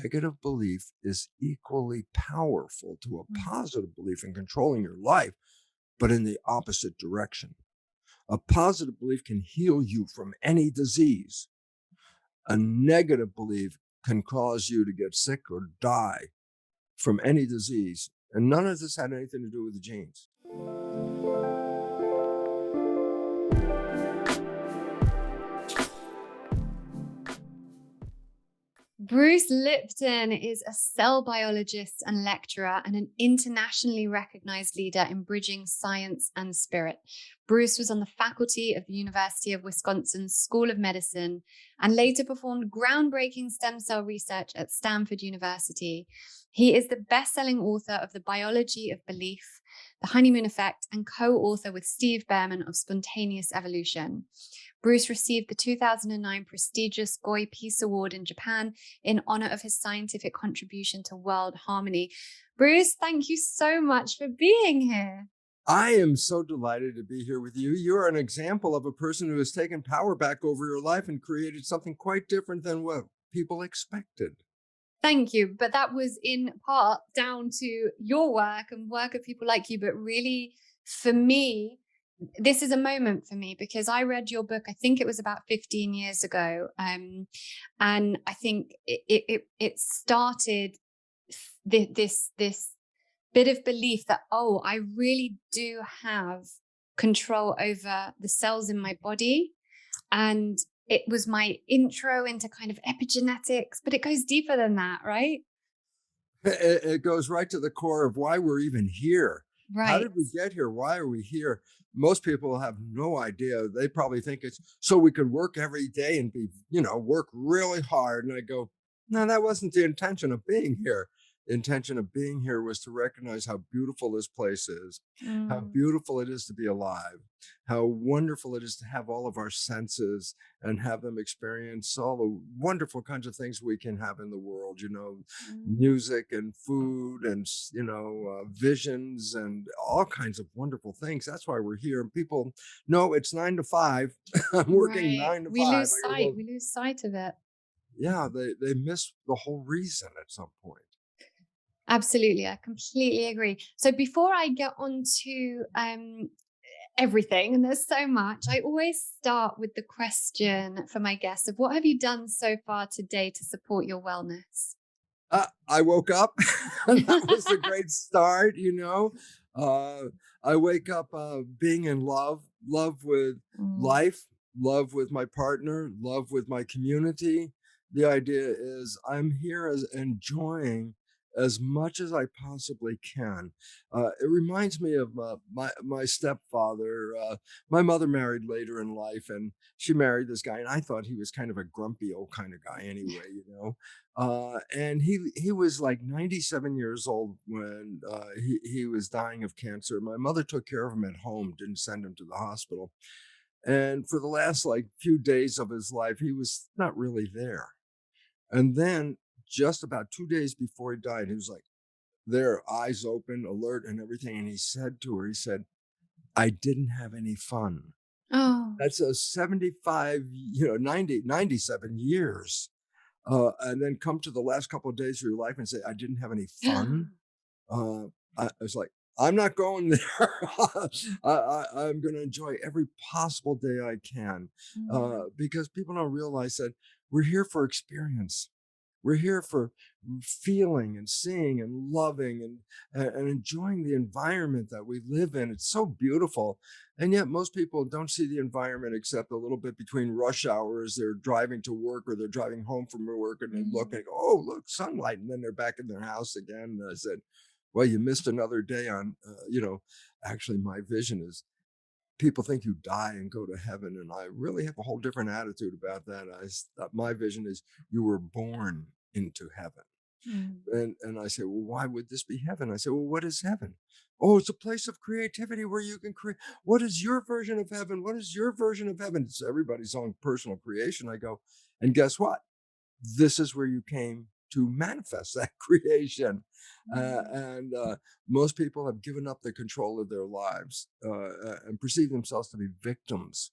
negative belief is equally powerful to a Mm. positive belief in controlling your life, but in the opposite direction. A positive belief can heal you from any disease. A negative belief can cause you to get sick or die from any disease. And none of this had anything to do with the genes. Bruce Lipton is a cell biologist and lecturer and an internationally recognized leader in bridging science and spirit. Bruce was on the faculty of the University of Wisconsin's School of Medicine and later performed groundbreaking stem cell research at Stanford University. He is the best-selling author of The Biology of Belief, The Honeymoon Effect, and co-author with Steve Behrman of Spontaneous Evolution. Bruce received the 2009 prestigious Goi Peace Award in Japan in honor of his scientific contribution to world harmony. Bruce, thank you so much for being here. I am so delighted to be here with you. You're an example of a person who has taken power back over your life and created something quite different than what people expected. Thank you. But that was in part down to your work and work of people like you. But really, for me, this is a moment for me because I read your book, I think it was about 15 years ago. And I think it started this bit of belief that, oh, I really do have control over the cells in my body. And it was my intro into kind of epigenetics, but it goes deeper than that, right? It goes right to the core of why we're even here. How Right. did we get here? Why are we here? Most people have no idea. They probably think it's so we can work every day and be, work really hard. And I go, no, that wasn't the intention of being here. The intention of being here was to recognize how beautiful this place is, how Mm, beautiful it is to be alive, how wonderful it is to have all of our senses and have them experience all the wonderful kinds of things we can have in the world, mm. music and food and visions and all kinds of wonderful things. That's why we're here. And people know it's 9 to 5. I'm working Right. 9 to 5. I go, well, We lose sight of it. yeah, they miss the whole reason at some point. Absolutely. I completely agree. So before I get on to everything, and there's so much, I always start with the question for my guests of what have you done so far today to support your wellness? I woke up. That was a great start. Uh, I wake up being in love with Mm, life, love with my partner, love with my community. The idea is I'm here as enjoying as much as I possibly can. It reminds me of my stepfather. My mother married later in life, and she married this guy, and I thought he was kind of a grumpy old kind of guy anyway. And he was like 97 years old when he was dying of cancer. My mother took care of him at home, didn't send him to the hospital. And for the last like few days of his life, he was not really there. And then just about 2 days before he died, he was like there, eyes open, alert, and everything. And he said to her, he said, "I didn't have any fun." oh, That's a 75, 97 years. And then come to the last couple of days of your life and say, "I didn't have any fun." Uh, I was like, "I'm not going there. I'm going to enjoy every possible day I can," mm, because people don't realize that we're here for experience. We're here for feeling and seeing and loving and enjoying the environment that we live in. It's so beautiful. And yet most people don't see the environment except a little bit between rush hours. They're driving to work or they're driving home from work and they look mm, and go, "Oh, look, sunlight." And then they're back in their house again. And I said, well, you missed another day on, actually my vision is people think you die and go to heaven. And I really have a whole different attitude about that. My vision is you were born into heaven. mm, And I say, well, why would this be heaven? I say, well, what is heaven? Oh, it's a place of creativity where you can create. What is your version of heaven? What is your version of heaven? It's everybody's own personal creation. I go, and guess what? This is where you came to manifest that creation. mm. And most people have given up the control of their lives and perceive themselves to be victims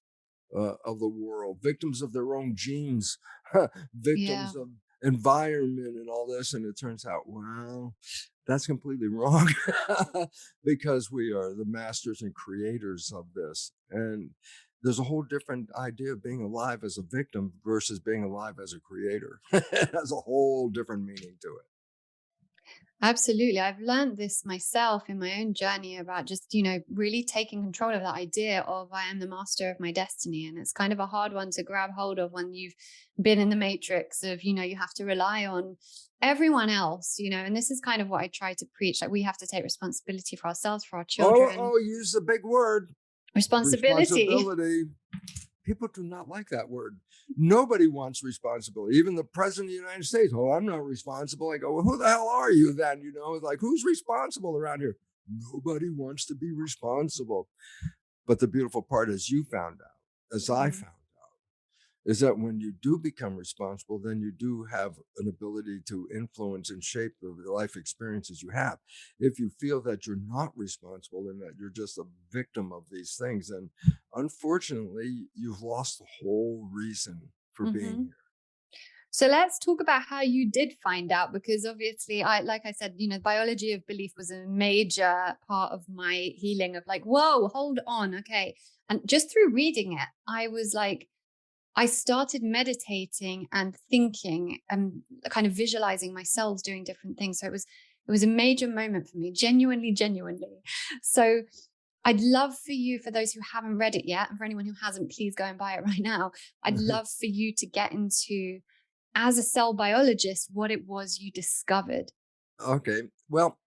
of the world, victims of their own genes, victims Yeah. environment and all this. And it turns out, wow, that's completely wrong because we are the masters and creators of this. And there's a whole different idea of being alive as a victim versus being alive as a creator. It has a whole different meaning to it. Absolutely. I've learned this myself in my own journey about just, really taking control of that idea of I am the master of my destiny. And it's kind of a hard one to grab hold of when you've been in the matrix of, you have to rely on everyone else, and this is kind of what I try to preach. Like we have to take responsibility for ourselves, for our Oh, children. oh, use the big word, Responsibility. responsibility. People do not like that word. Nobody wants responsibility. Even the president of the United States. Oh, I'm not responsible. I go, well, who the hell are you then? It's like, who's responsible around here? Nobody wants to be responsible. But the beautiful part is you found out, as I Mhm. found out, is that when you do become responsible, then you do have an ability to influence and shape the life experiences you have. If you feel that you're not responsible and that you're just a victim of these things, then unfortunately, you've lost the whole reason for being Mhm. here. So let's talk about how you did find out, because obviously like I said, biology of belief was a major part of my healing of like, whoa, hold on. Okay. And just through reading it, I was like, I started meditating and thinking and kind of visualizing myself doing different things. So it was a major moment for me, genuinely, genuinely. So I'd love for you, for those who haven't read it yet, and for anyone who hasn't, please go and buy it right now. I'd love for you to get into, as a cell biologist, what it was you discovered. Okay. Well,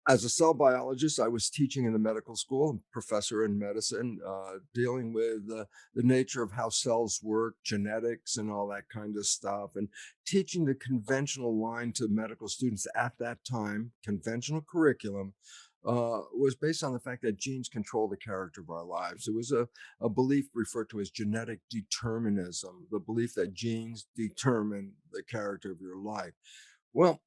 as a cell biologist, I was teaching in the medical school, professor in medicine, dealing with the nature of how cells work, genetics, and all that kind of stuff, and teaching the conventional line to medical students at that time. Conventional curriculum was based on the fact that genes control the character of our lives. It was a belief referred to as genetic determinism, the belief that genes determine the character of your life. Well,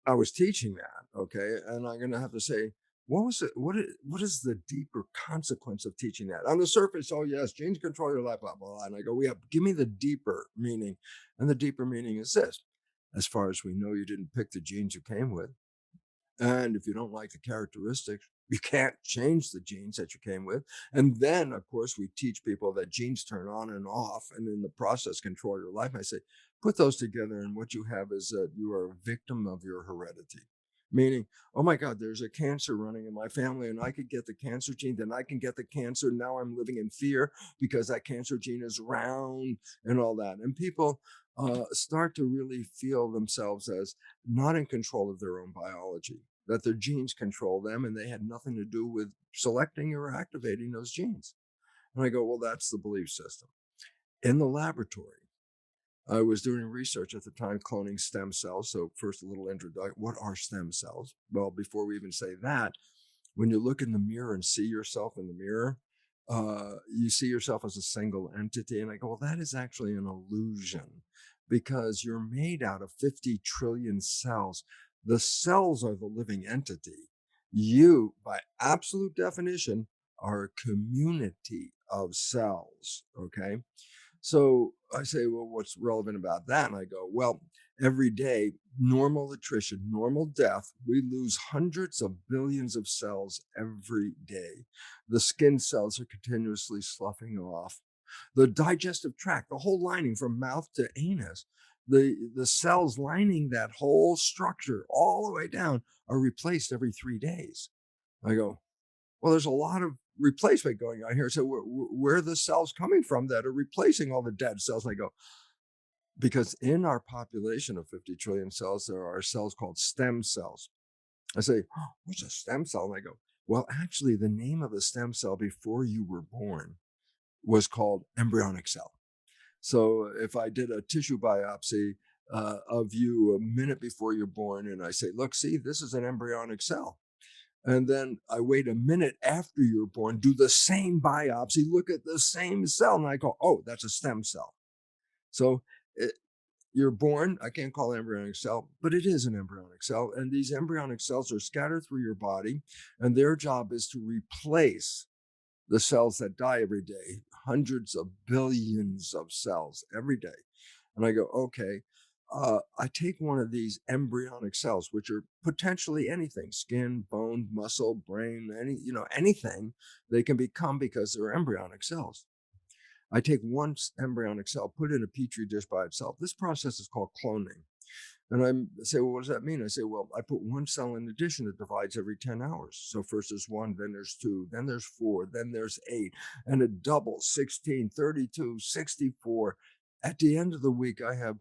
I was teaching that, okay, and I'm gonna have to say, what is the deeper consequence of teaching that? On the surface, oh yes, genes control your life, blah, blah, blah. And I go, yeah, give me the deeper meaning. And the deeper meaning is this. As far as we know, you didn't pick the genes you came with. And if you don't like the characteristics, you can't change the genes that you came with. And then, of course, we teach people that genes turn on and off, and in the process, control your life. I say, put those together, and what you have is that you are a victim of your heredity. Meaning, oh my God, there's a cancer running in my family, and I could get the cancer gene, then I can get the cancer. Now I'm living in fear because that cancer gene is around and all that. And people start to really feel themselves as not in control of their own biology, that their genes control them and they had nothing to do with selecting or activating those genes. And I go, well, that's the belief system. In the laboratory, I was doing research at the time cloning stem cells. So, first, a little introduction. What are stem cells? Well, before we even say that, when you look in the mirror and see yourself in the mirror, you see yourself as a single entity. And I go, well, that is actually an illusion because you're made out of 50 trillion cells. The cells are the living entity. You, by absolute definition, are a community of cells. Okay. So I say, well, what's relevant about that? And I go, well, every day, normal attrition, normal death, we lose hundreds of billions of cells every day. The skin cells are continuously sloughing off. The digestive tract, the whole lining from mouth to anus, the cells lining that whole structure all the way down are replaced every 3 days. I go, well, there's a lot of replacement going on here. So where are the cells coming from that are replacing all the dead cells? And I go, because in our population of 50 trillion cells, there are cells called stem cells. I say, oh, what's a stem cell? And I go, well, actually, the name of a stem cell before you were born was called embryonic cell. So if I did a tissue biopsy of you a minute before you're born, and I say, look, see, this is an embryonic cell. And then I wait a minute after you're born, do the same biopsy, look at the same cell, and I go, oh, that's a stem cell. So it, you're born, I can't call it embryonic cell, but it is an embryonic cell. And these embryonic cells are scattered through your body, and their job is to replace the cells that die every day, hundreds of billions of cells every day. And I go, okay. I take one of these embryonic cells, which are potentially anything, skin, bone, muscle, brain, anything they can become because they're embryonic cells. I take one embryonic cell, put it in a petri dish by itself. This process is called cloning. And I say, well, what does that mean? I say, well, I put one cell in addition that divides every 10 hours. So first there's one, then there's two, then there's four, then there's eight, and it doubles 16, 32, 64. At the end of the week, I have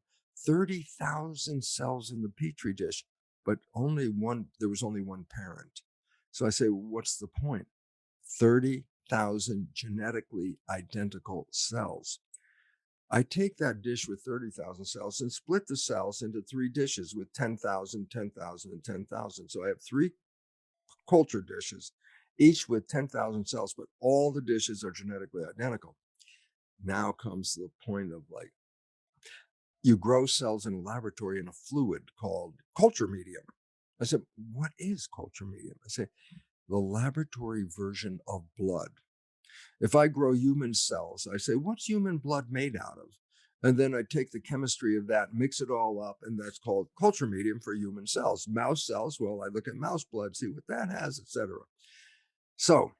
30,000 cells in the petri dish, but there was only one parent. So I say, well, what's the point? 30,000 genetically identical cells. I take that dish with 30,000 cells and split the cells into three dishes with 10,000, 10,000, and 10,000. So I have three culture dishes, each with 10,000 cells, but all the dishes are genetically identical. Now comes the point of like, you grow cells in a laboratory in a fluid called culture medium. I said, what is culture medium? I say, the laboratory version of blood. If I grow human cells, I say, what's human blood made out of? And then I take the chemistry of that, mix it all up, and that's called culture medium for human cells. Mouse cells, well, I look at mouse blood, see what that has, etc. So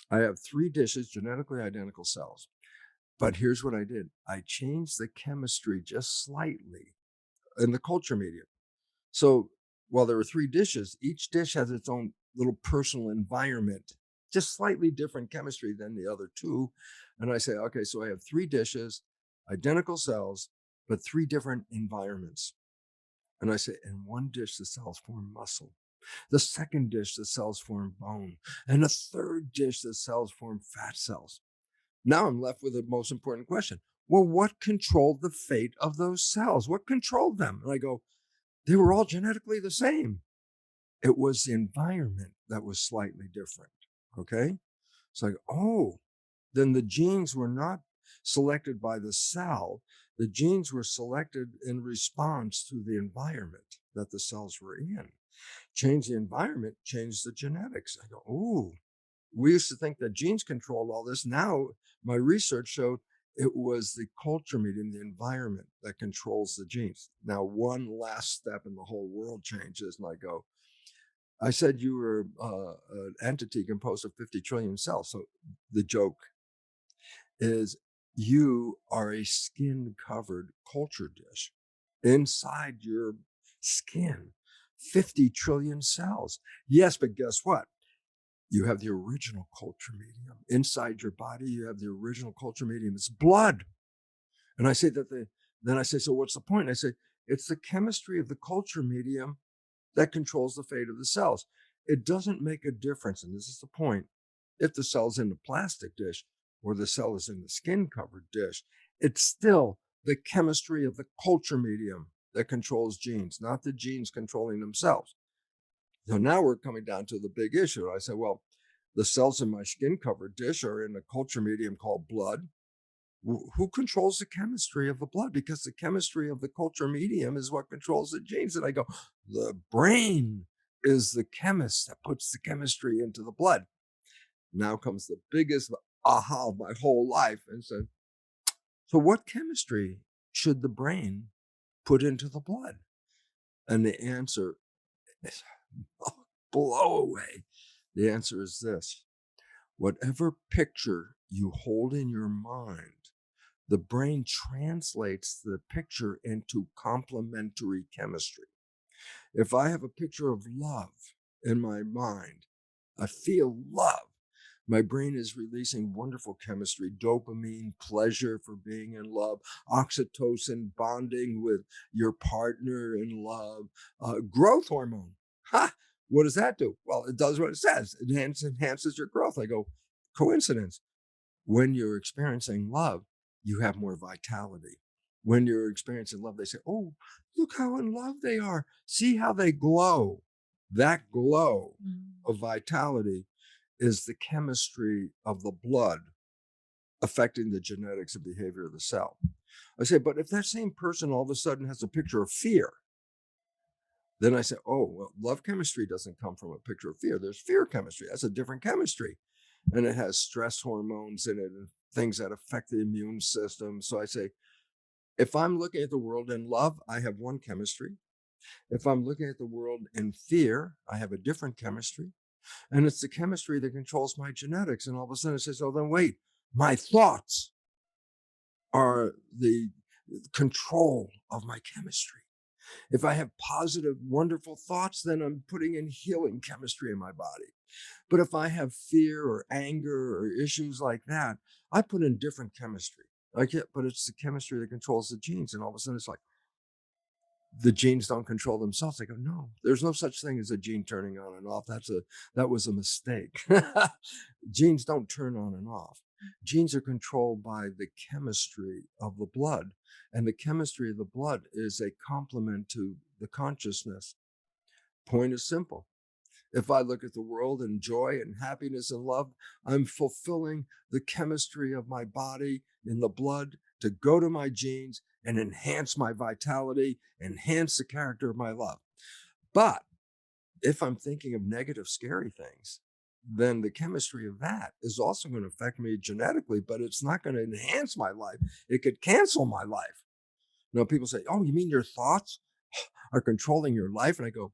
I have three dishes, genetically identical cells. But here's what I did. I changed the chemistry just slightly in the culture medium. So while there are three dishes, each dish has its own little personal environment, just slightly different chemistry than the other two. And I say, okay, so I have three dishes, identical cells, but three different environments. And I say, in one dish, the cells form muscle. The second dish, the cells form bone. And the third dish, the cells form fat cells. Now I'm left with the most important question. Well, what controlled the fate of those cells? What controlled them? And I go, they were all genetically the same. It was the environment that was slightly different. Okay. It's like, oh, then the genes were not selected by the cell. The genes were selected in response to the environment that the cells were in. Change the environment, change the genetics. I go, oh, we used to think that genes controlled all this. Now, my research showed it was the culture medium, the environment that controls the genes. Now, one last step in the whole world changes, and I go, I said you were an entity composed of 50 trillion cells. So the joke is you are a skin covered culture dish. Inside your skin, 50 trillion cells. Yes, but guess what? You have the original culture medium. Inside your body, you have the original culture medium. It's blood. And I say then I say, so what's the point? I say, it's the chemistry of the culture medium that controls the fate of the cells. It doesn't make a difference, and this is the point, if the cell's in the plastic dish or the cell is in the skin covered dish. It's still the chemistry of the culture medium that controls genes, not the genes controlling themselves. So now we're coming down to the big issue. I said, well, the cells in my skin covered dish are in a culture medium called blood. Who controls the chemistry of the blood? Because the chemistry of the culture medium is what controls the genes. And I go, the brain is the chemist that puts the chemistry into the blood. Now comes the biggest aha of my whole life. And said, so what chemistry should the brain put into the blood? And the answer is blow away. The answer is this: whatever picture you hold in your mind, the brain translates the picture into complementary chemistry. If I have a picture of love in my mind, I feel love. My brain is releasing wonderful chemistry, dopamine, pleasure for being in love, oxytocin, bonding with your partner in love, growth hormone. Ha! What does that do? Well, it does what it says. It enhances your growth. I go, coincidence. When you're experiencing love, you have more vitality. When you're experiencing love, they say, oh, look how in love they are. See how they glow. That glow Mm. of vitality is the chemistry of the blood affecting the genetics and behavior of the cell. I say, but if that same person all of a sudden has a picture of fear, then I say, oh, well, love chemistry doesn't come from a picture of fear. There's fear chemistry. That's a different chemistry. And it has stress hormones in it and things that affect the immune system. So I say, If I'm looking at the world in love, I have one chemistry. If I'm looking at the world in fear, I have a different chemistry. And it's the chemistry that controls my genetics. And all of a sudden it says, oh, then wait, my thoughts are the control of my chemistry. If I have positive, wonderful thoughts, then I'm putting in healing chemistry in my body. But if I have fear or anger or issues like that, I put in different chemistry. But it's the chemistry that controls the genes. And all of a sudden it's like, the genes don't control themselves. I go, no, there's no such thing as a gene turning on and off. That was a mistake. Genes don't turn on and off. Genes are controlled by the chemistry of the blood. And the chemistry of the blood is a complement to the consciousness. Point is simple. If I look at the world in joy and happiness and love, I'm fulfilling the chemistry of my body in the blood to go to my genes and enhance my vitality, enhance the character of my love. But if I'm thinking of negative, scary things, then the chemistry of that is also going to affect me genetically, but it's not going to enhance my life. It could cancel my life. Now, people say, oh, you mean your thoughts are controlling your life? And I go,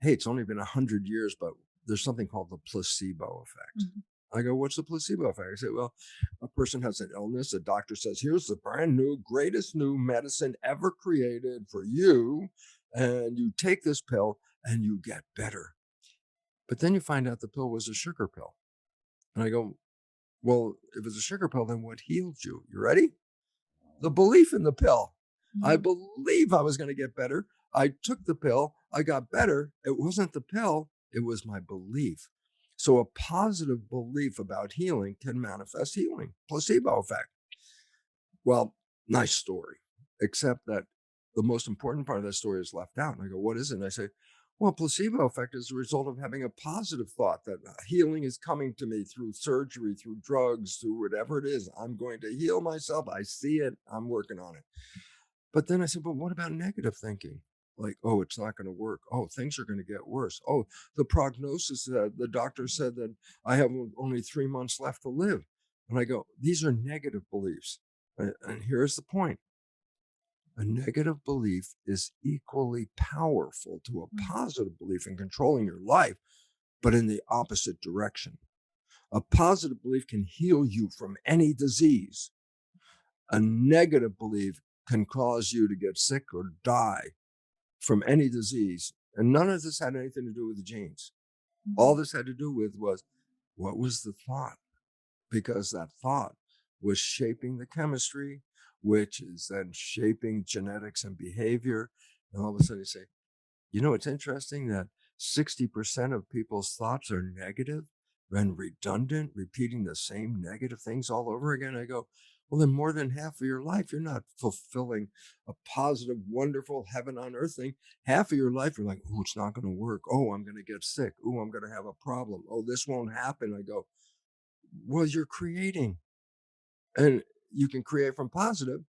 hey, it's only been 100 years, but there's something called the placebo effect. Mm-hmm. I go, what's the placebo effect? I say, well, a person has an illness. A doctor says, here's the brand new, greatest new medicine ever created for you. And you take this pill and you get better. But then you find out the pill was a sugar pill. And I go, well, if it's a sugar pill, then what healed you? You ready? The belief in the pill. Mm-hmm. I believe I was going to get better. I took the pill. I got better. It wasn't the pill. It was my belief. So a positive belief about healing can manifest healing. Placebo effect. Well, nice story, except that the most important part of that story is left out. And I go, what is it? And I say, well, placebo effect is the result of having a positive thought that healing is coming to me through surgery, through drugs, through whatever it is. I'm going to heal myself. I see it. I'm working on it. But then I said, but what about negative thinking? Like, oh, it's not going to work. Oh, things are going to get worse. Oh, the prognosis, the doctor said that I have only 3 months left to live. And I go, these are negative beliefs. And here's the point. A negative belief is equally powerful to a positive belief in controlling your life, but in the opposite direction. A positive belief can heal you from any disease. A negative belief can cause you to get sick or die from any disease. And none of this had anything to do with the genes. Mm-hmm. All this had to do with was, what was the thought? Because that thought was shaping the chemistry, which is then shaping genetics and behavior. And all of a sudden you say, you know, it's interesting that 60% of people's thoughts are negative and redundant, repeating the same negative things all over again. I go, well, then more than half of your life, you're not fulfilling a positive, wonderful heaven on earth thing. Half of your life, you're like, oh, it's not going to work. Oh, I'm going to get sick. Oh, I'm going to have a problem. Oh, this won't happen. I go, well, you're creating. And you can create from positive,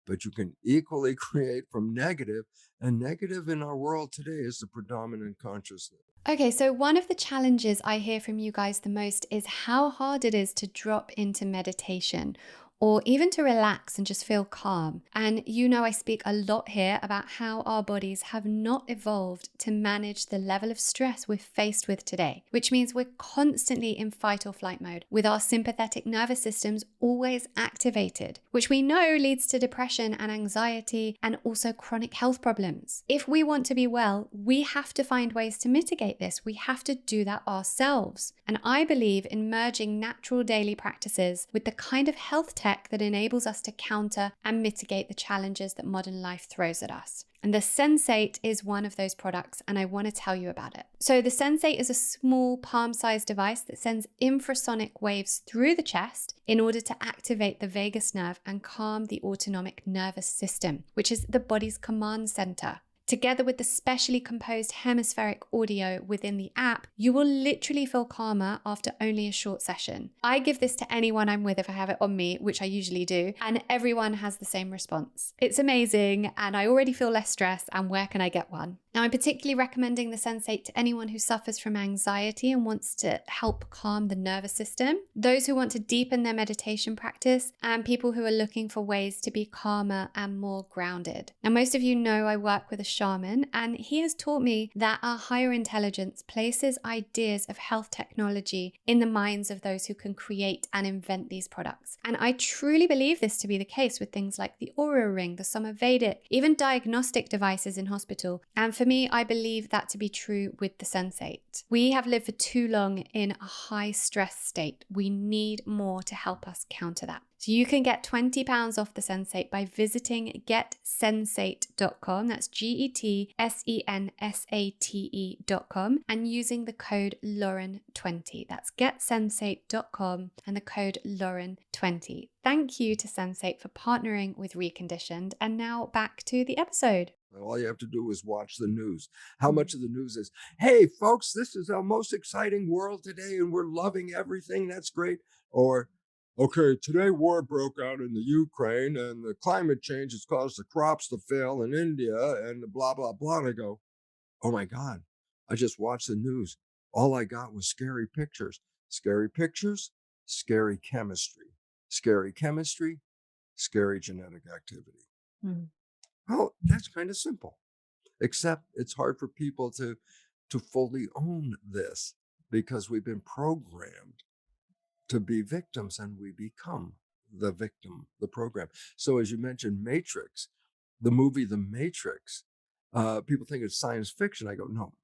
but you can equally create from negative. And negative in our world today is the predominant consciousness. Okay, so one of the challenges I hear from you guys the most is how hard it is to drop into meditation or even to relax and just feel calm. And you know, I speak a lot here about how our bodies have not evolved to manage the level of stress we're faced with today, which means we're constantly in fight or flight mode with our sympathetic nervous systems always activated, which we know leads to depression and anxiety and also chronic health problems. If we want to be well, we have to find ways to mitigate this. We have to do that ourselves. And I believe in merging natural daily practices with the kind of health tech that enables us to counter and mitigate the challenges that modern life throws at us. And the Sensate is one of those products, and I want to tell you about it. So the Sensate is a small palm-sized device that sends infrasonic waves through the chest in order to activate the vagus nerve and calm the autonomic nervous system, which is the body's command center. Together with the specially composed hemispheric audio within the app, you will literally feel calmer after only a short session. I give this to anyone I'm with if I have it on me, which I usually do, and everyone has the same response. It's amazing, and I already feel less stressed, and where can I get one? Now, I'm particularly recommending the Sensate to anyone who suffers from anxiety and wants to help calm the nervous system, those who want to deepen their meditation practice, and people who are looking for ways to be calmer and more grounded. Now, most of you know I work with a shaman, and he has taught me that our higher intelligence places ideas of health technology in the minds of those who can create and invent these products. And I truly believe this to be the case with things like the Aura Ring, the Somavedic, even diagnostic devices in hospital. And for me, I believe that to be true with the Sensate. We have lived for too long in a high stress state. We need more to help us counter that. So you can get £20 off the Sensate by visiting getsensate.com. That's GETSENSATE.com and using the code Lauren20. That's getsensate.com and the code Lauren20. Thank you to Sensate for partnering with Reconditioned. And now back to the episode. All you have to do is watch the news. How much of the news is, hey, folks, this is our most exciting world today and we're loving everything. That's great. Or, okay, today war broke out in the Ukraine and the climate change has caused the crops to fail in India and blah, blah, blah. And I go, oh my God, I just watched the news. All I got was scary pictures, scary pictures, scary chemistry, scary chemistry, scary genetic activity. Mm. Well, that's kind of simple, except it's hard for people to fully own this because we've been programmed to be victims and we become the victim, the program. So as you mentioned, Matrix, the movie The Matrix, people think it's science fiction. I go, no,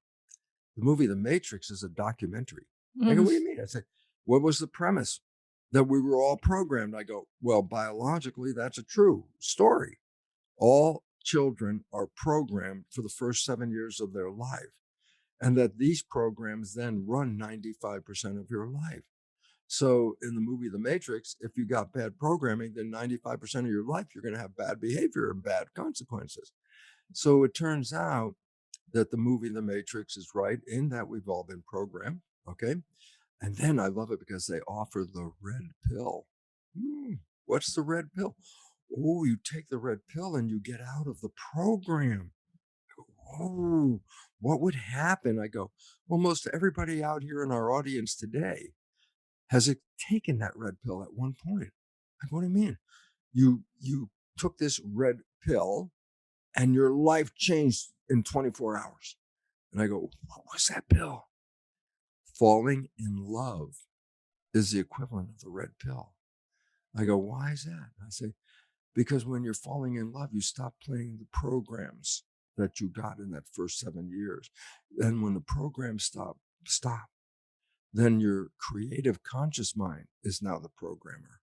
the movie The Matrix is a documentary. I go, what do you mean? I say, what was the premise? That we were all programmed. I go, well, biologically, that's a true story. All children are programmed for the first 7 years of their life, and that these programs then run 95% of your life. So in the movie The Matrix, if you got bad programming, then 95% of your life, you're going to have bad behavior and bad consequences. So it turns out that the movie The Matrix is right in that we've all been programmed. Okay. And then I love it because they offer the red pill. What's the red pill? Oh, you take the red pill and you get out of the program. Oh, what would happen? I go, well, most everybody out here in our audience today has taken that red pill at one point. Like, what do you mean? You took this red pill and your life changed in 24 hours. And I go, what was that pill? Falling in love is the equivalent of the red pill. I go, why is that? I say, because when you're falling in love, you stop playing the programs that you got in that first 7 years. And when the programs stop, then your creative conscious mind is now the programmer.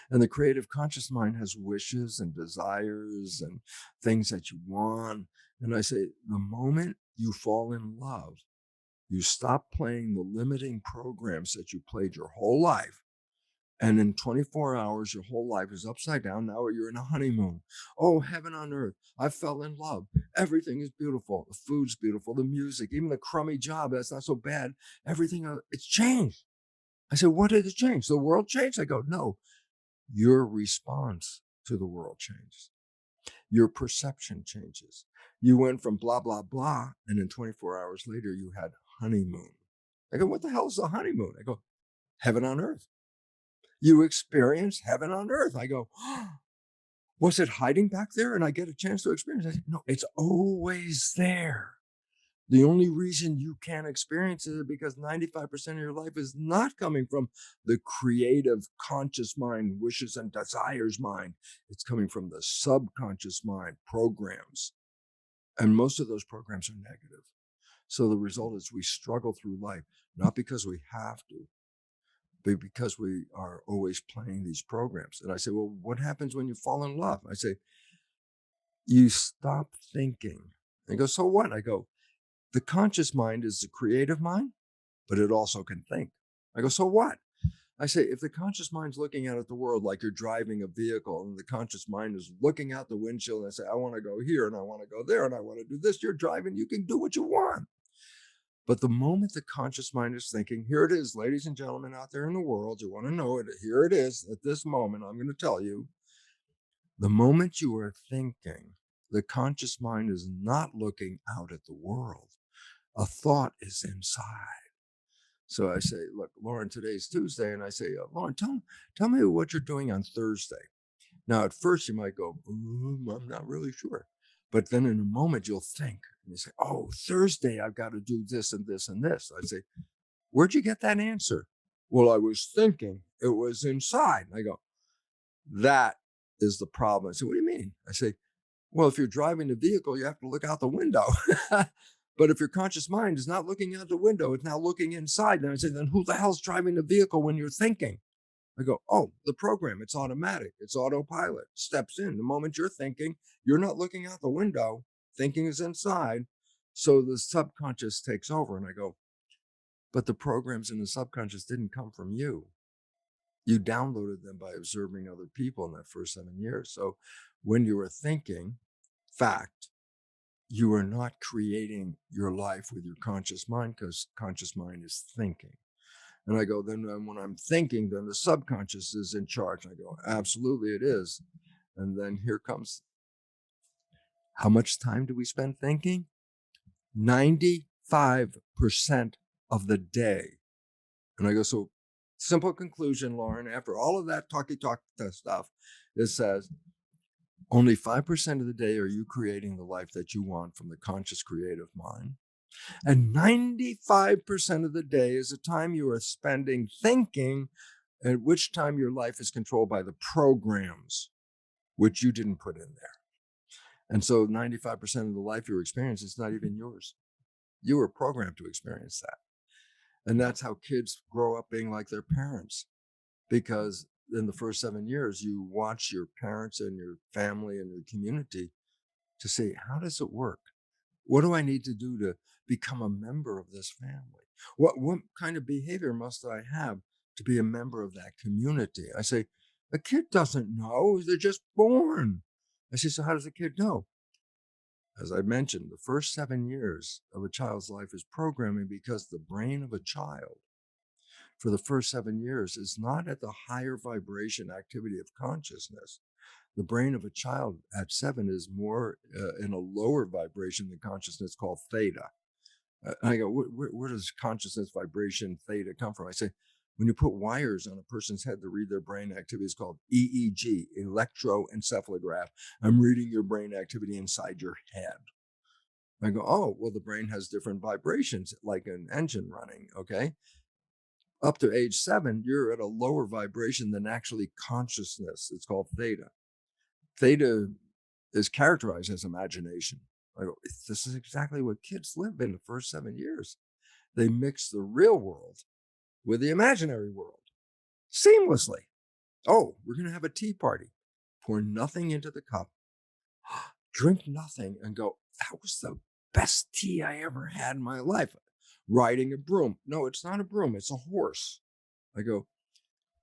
And the creative conscious mind has wishes and desires and things that you want. And I say, the moment you fall in love, you stop playing the limiting programs that you played your whole life. And in 24 hours, your whole life is upside down. Now you're in a honeymoon. Oh, heaven on earth. I fell in love. Everything is beautiful. The food's beautiful. The music, even the crummy job, that's not so bad. Everything, it's changed. I said, what did it change? The world changed? I go, no, your response to the world changes. Your perception changes. You went from blah, blah, blah. And then 24 hours later, you had honeymoon. I go, what the hell is a honeymoon? I go, heaven on earth. You experience heaven on earth. I go, oh, was it hiding back there? And I get a chance to experience it. I said, no, it's always there. The only reason you can't experience it is because 95% of your life is not coming from the creative conscious mind, wishes and desires mind. It's coming from the subconscious mind programs. And most of those programs are negative. So the result is we struggle through life, not because we have to, but because we are always playing these programs. And I say, well, what happens when you fall in love? I say, you stop thinking. They go, so what? I go, the conscious mind is the creative mind, but it also can think. I go, so what? I say, if the conscious mind's looking out at the world like you're driving a vehicle and the conscious mind is looking out the windshield and I say, I want to go here and I want to go there and I want to do this, you're driving, you can do what you want. But the moment the conscious mind is thinking, here it is, ladies and gentlemen out there in the world, you want to know it, here it is at this moment, I'm going to tell you, the moment you are thinking, The conscious mind is not looking out at the world. A thought is inside. So I say, look, Lauren, today's Tuesday. And I say, Lauren, tell me what you're doing on Thursday. Now, at first, you might go, I'm not really sure. But then in a moment, you'll think, and you say, oh, Thursday, I've got to do this and this and this. I say, where'd you get that answer? Well, I was thinking it was inside. And I go, that is the problem. I say, what do you mean? I say, well, if you're driving the vehicle, you have to look out the window. But if your conscious mind is not looking out the window, it's now looking inside. And I say, then who the hell's driving the vehicle when you're thinking? I go, oh, the program, it's automatic, it's autopilot, steps in. The moment you're thinking, you're not looking out the window, thinking is inside. So the subconscious takes over. And I go, but the programs in the subconscious didn't come from you. You downloaded them by observing other people in that first 7 years. So when you were thinking, fact, you are not creating your life with your conscious mind because conscious mind is thinking. And I go, then when I'm thinking, then the subconscious is in charge. And I go, absolutely it is. And then here comes, how much time do we spend thinking? 95% of the day. And I go, so simple conclusion, Lauren, after all of that talky talk stuff, it says only 5% of the day are you creating the life that you want from the conscious creative mind. And 95% of the day is the time you are spending thinking, at which time your life is controlled by the programs which you didn't put in there. And so 95% of the life you experience is not even yours. You were programmed to experience that. And that's how kids grow up being like their parents, because in the first 7 years, you watch your parents and your family and your community to see, how does it work? What do I need to do to become a member of this family? What kind of behavior must I have to be a member of that community? I say, a kid doesn't know. They're just born. I say, so how does a kid know? As I mentioned, the first 7 years of a child's life is programming because the brain of a child for the first 7 years is not at the higher vibration activity of consciousness. The brain of a child at 7 is more in a lower vibration than consciousness called theta. And I go, where does consciousness vibration theta come from? I say, when you put wires on a person's head to read their brain activity, it's called EEG, electroencephalograph. I'm reading your brain activity inside your head. I go, oh, well, the brain has different vibrations, like an engine running, okay? Up to age 7, you're at a lower vibration than actually consciousness. It's called theta. Theta is characterized as imagination. I go, this is exactly what kids live in the first 7 years. They mix the real world with the imaginary world seamlessly. Oh, we're going to have a tea party. Pour nothing into the cup, drink nothing, and go, that was the best tea I ever had in my life. Riding a broom. No, it's not a broom, it's a horse. I go,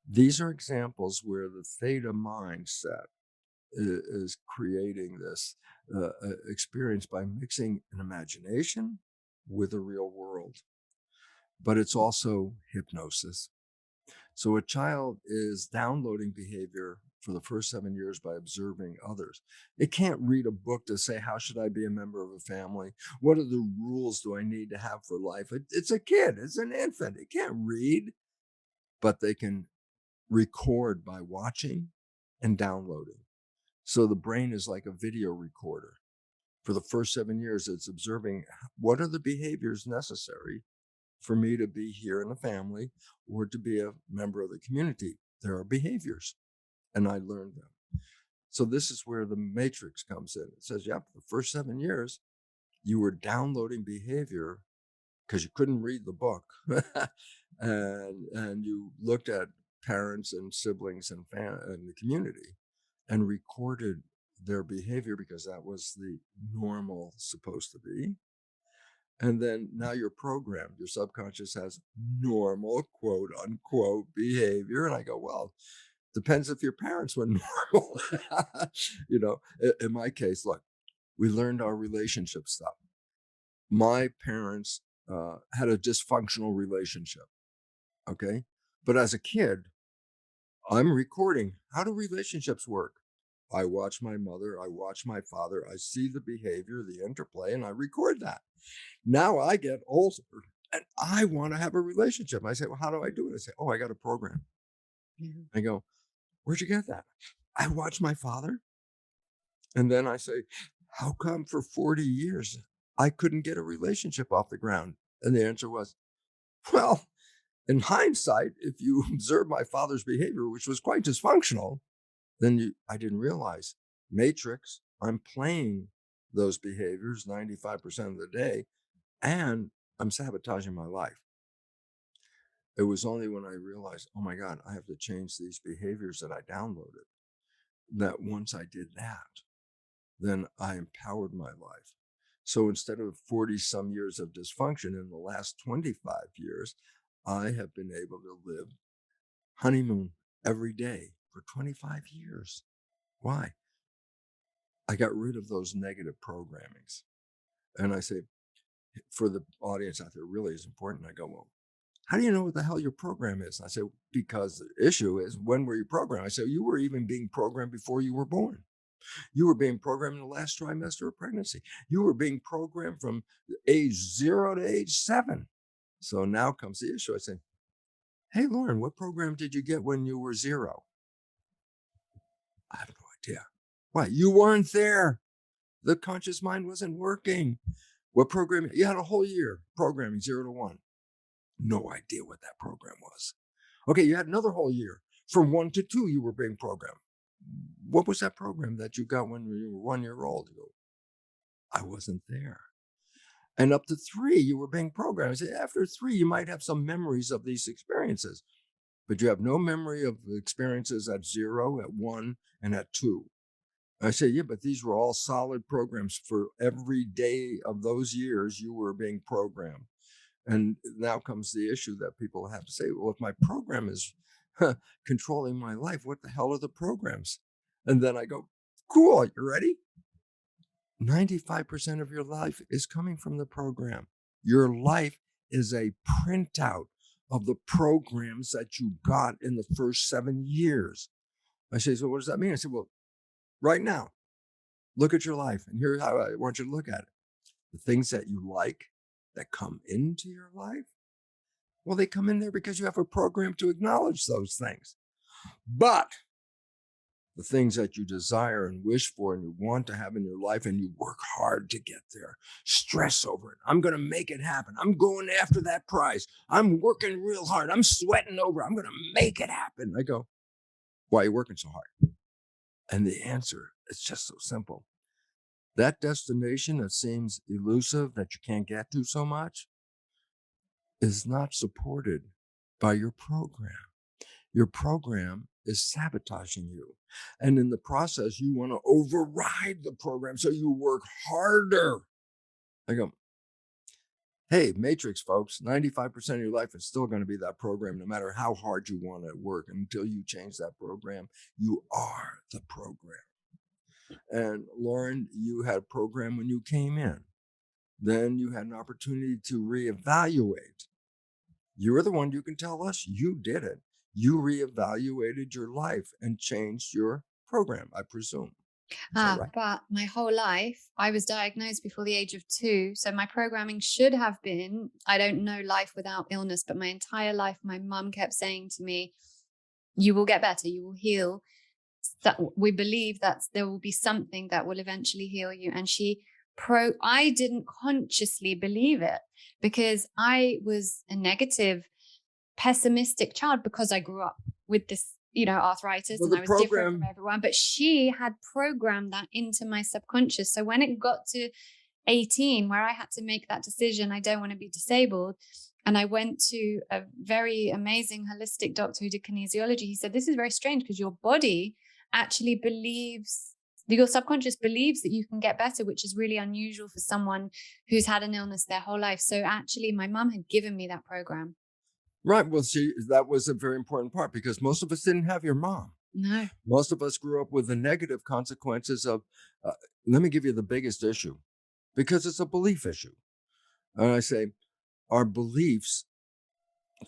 these are examples where the theta mindset is creating this experience by mixing an imagination with the real world. But it's also hypnosis. So a child is downloading behavior for the first 7 years by observing others. It can't read a book to say, how should I be a member of a family? What are the rules do I need to have for life? It's a kid, it's an infant. It can't read, but they can record by watching and downloading. So the brain is like a video recorder. For the first 7 years, it's observing what are the behaviors necessary for me to be here in a family or to be a member of the community. There are behaviors, and I learned them. So this is where the matrix comes in. It says, yep, the first 7 years, you were downloading behavior because you couldn't read the book. and you looked at parents and siblings and the community and recorded their behavior because that was the normal supposed to be. And then now you're programmed. Your subconscious has normal, quote unquote, behavior. And I go, well, depends if your parents were normal. In my case, look, we learned our relationship stuff. My parents had a dysfunctional relationship. Okay. But as a kid, I'm recording, how do relationships work? I watch my mother, I watch my father, I see the behavior, the interplay, and I record that. Now I get older and I want to have a relationship. I say, well, how do I do it? I say, oh, I got a program. Yeah. I go, where'd you get that? I watch my father. And then I say, how come for 40 years I couldn't get a relationship off the ground? And the answer was, well, in hindsight, if you observe my father's behavior, which was quite dysfunctional, then I didn't realize matrix, I'm playing those behaviors 95% of the day, and I'm sabotaging my life. It was only when I realized, oh my God, I have to change these behaviors that I downloaded, that once I did that, then I empowered my life. So instead of 40 some years of dysfunction in the last 25 years, I have been able to live honeymoon every day for 25 years. Why? I got rid of those negative programmings. And I say, for the audience out there, really is important. I go, well, how do you know what the hell your program is? And I say, because the issue is, when were you programmed? I say, you were even being programmed before you were born. You were being programmed in the last trimester of pregnancy. You were being programmed from age 0 to age 7. So now comes the issue. I say, hey, Lauren, what program did you get when you were 0? I have no idea. Why? You weren't there. The conscious mind wasn't working. What program? You had a whole year programming 0 to 1. No idea what that program was. Okay, you had another whole year. From 1 to 2, you were being programmed. What was that program that you got when you were 1 year old? You go, I wasn't there. And up to 3, you were being programmed. I say, after 3, you might have some memories of these experiences, but you have no memory of the experiences at 0, at 1, and at 2. I say, yeah, but these were all solid programs for every day of those years you were being programmed. And now comes the issue that people have to say, well, if my program is controlling my life, what the hell are the programs? And then I go, cool, you ready? 95% of your life is coming from the program. Your life is a printout of the programs that you got in the first 7 years. I say, so what does that mean? I said, well, right now, look at your life. And here's how I want you to look at it. The things that you like that come into your life, well, they come in there because you have a program to acknowledge those things. But the things that you desire and wish for and you want to have in your life, and you work hard to get there, stress over it. I'm going to make it happen. I'm going after that prize. I'm working real hard. I'm sweating over it. I'm going to make it happen. I go, why are you working so hard? And the answer is just so simple. That destination that seems elusive, that you can't get to so much, is not supported by your program. Your program is sabotaging you. And in the process, you want to override the program so you work harder. I go, hey, Matrix folks, 95% of your life is still going to be that program, no matter how hard you want to work. Until you change that program, you are the program. And Lauren, you had a program when you came in. Then you had an opportunity to reevaluate. You're the one you can tell us you did it. You reevaluated your life and changed your program, I presume. Is that right? But my whole life, I was diagnosed before the age of 2. So my programming should have been, I don't know life without illness, but my entire life, my mum kept saying to me, you will get better, you will heal. That we believe that there will be something that will eventually heal you. And I didn't consciously believe it because I was a negative, pessimistic child because I grew up with this, arthritis, Well, and the I was different from program, everyone. But she had programmed that into my subconscious. So when it got to 18, where I had to make that decision, I don't want to be disabled. And I went to a very amazing holistic doctor who did kinesiology. He said, this is very strange because your body actually believes, your subconscious believes that you can get better, which is really unusual for someone who's had an illness their whole life. So actually, my mum had given me that program. right? Well, see, that was a very important part because most of us didn't have your mom. No. Most of us grew up with the negative consequences of, uh, let me give you the biggest issue because it's a belief issue. And I say, our beliefs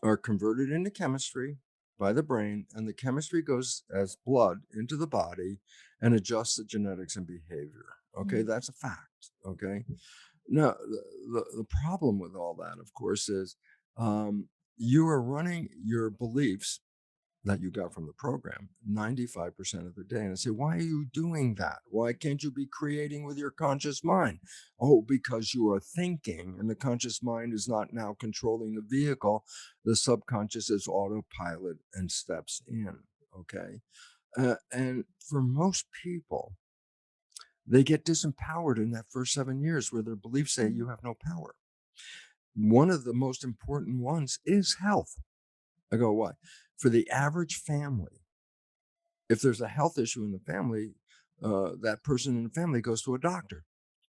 are converted into chemistry by the brain, and the chemistry goes as blood into the body and adjusts the genetics and behavior. Okay, Mm. that's a fact. Okay. Now, the problem with all that, of course, is um, you are running your beliefs that you got from the program 95% of the day. And I say, why are you doing that? Why can't you be creating with your conscious mind? Oh, because you are thinking, and the conscious mind is not now controlling the vehicle. The subconscious is autopilot and steps in. Okay. And for most people, they get disempowered in that first 7 years where their beliefs say Mm. you have no power. One of the most important ones is health. I go, why? For the average family, if there's a health issue in the family, that person in the family goes to a doctor.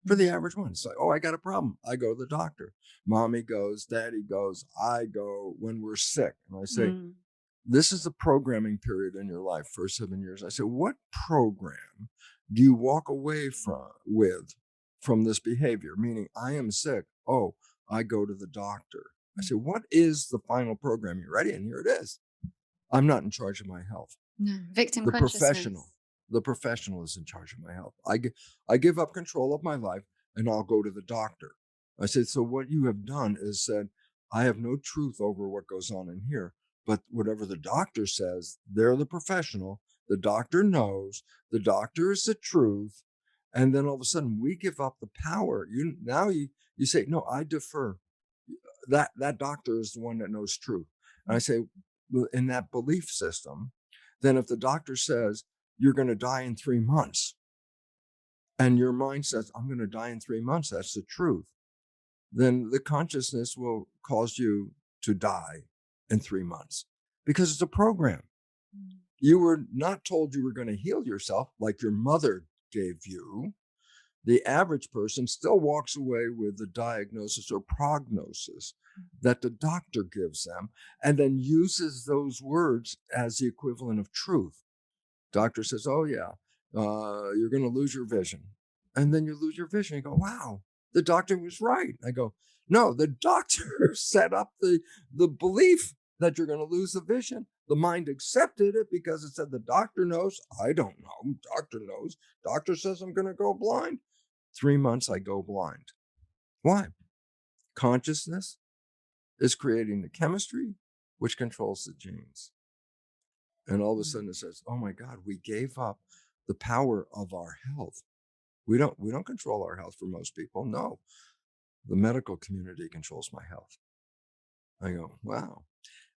For the Mm. average one, it's like, oh, I got a problem. I go to the doctor. Mommy goes, daddy goes, I go when we're sick. And I say, Mm. this is the programming period in your life, first 7 years. I say, what program do you walk away from this behavior? Meaning, I am sick. Oh, I go to the doctor. I say, Mm. what is the final program? You ready? And here it is. I'm not in charge of my health. No, victim The professional, consciousness. the professional is in charge of my health. I give up control of my life and I'll go to the doctor. I said, so what you have done is said, I have no truth over what goes on in here, but whatever the doctor says, they're the professional. The doctor knows, the doctor is the truth. And then all of a sudden we give up the power. You say, no, I defer. That doctor is the one that knows truth. And I Mm. say, well, in that belief system, then if the doctor says you're going to die in 3 months, and your mind says, I'm going to die in 3 months, that's the truth, then the consciousness will cause you to die in 3 months because it's a program. Mm. You were not told you were going to heal yourself like your mother gave you. The average person still walks away with the diagnosis or prognosis that the doctor gives them and then uses those words as the equivalent of truth. Doctor says, oh, yeah, you're going to lose your vision. And then you lose your vision. You go, wow, the doctor was right. I go, no, the doctor set up the belief that you're going to lose the vision. The mind accepted it because it said the doctor knows. I don't know. Doctor knows. Doctor says I'm going to go blind. 3 months, I go blind. Why? Consciousness is creating the chemistry, which controls the genes. And all of a Mm. sudden it says, oh my God, we gave up the power of our health. We don't control our health for most people. No, the medical community controls my health. I go, wow.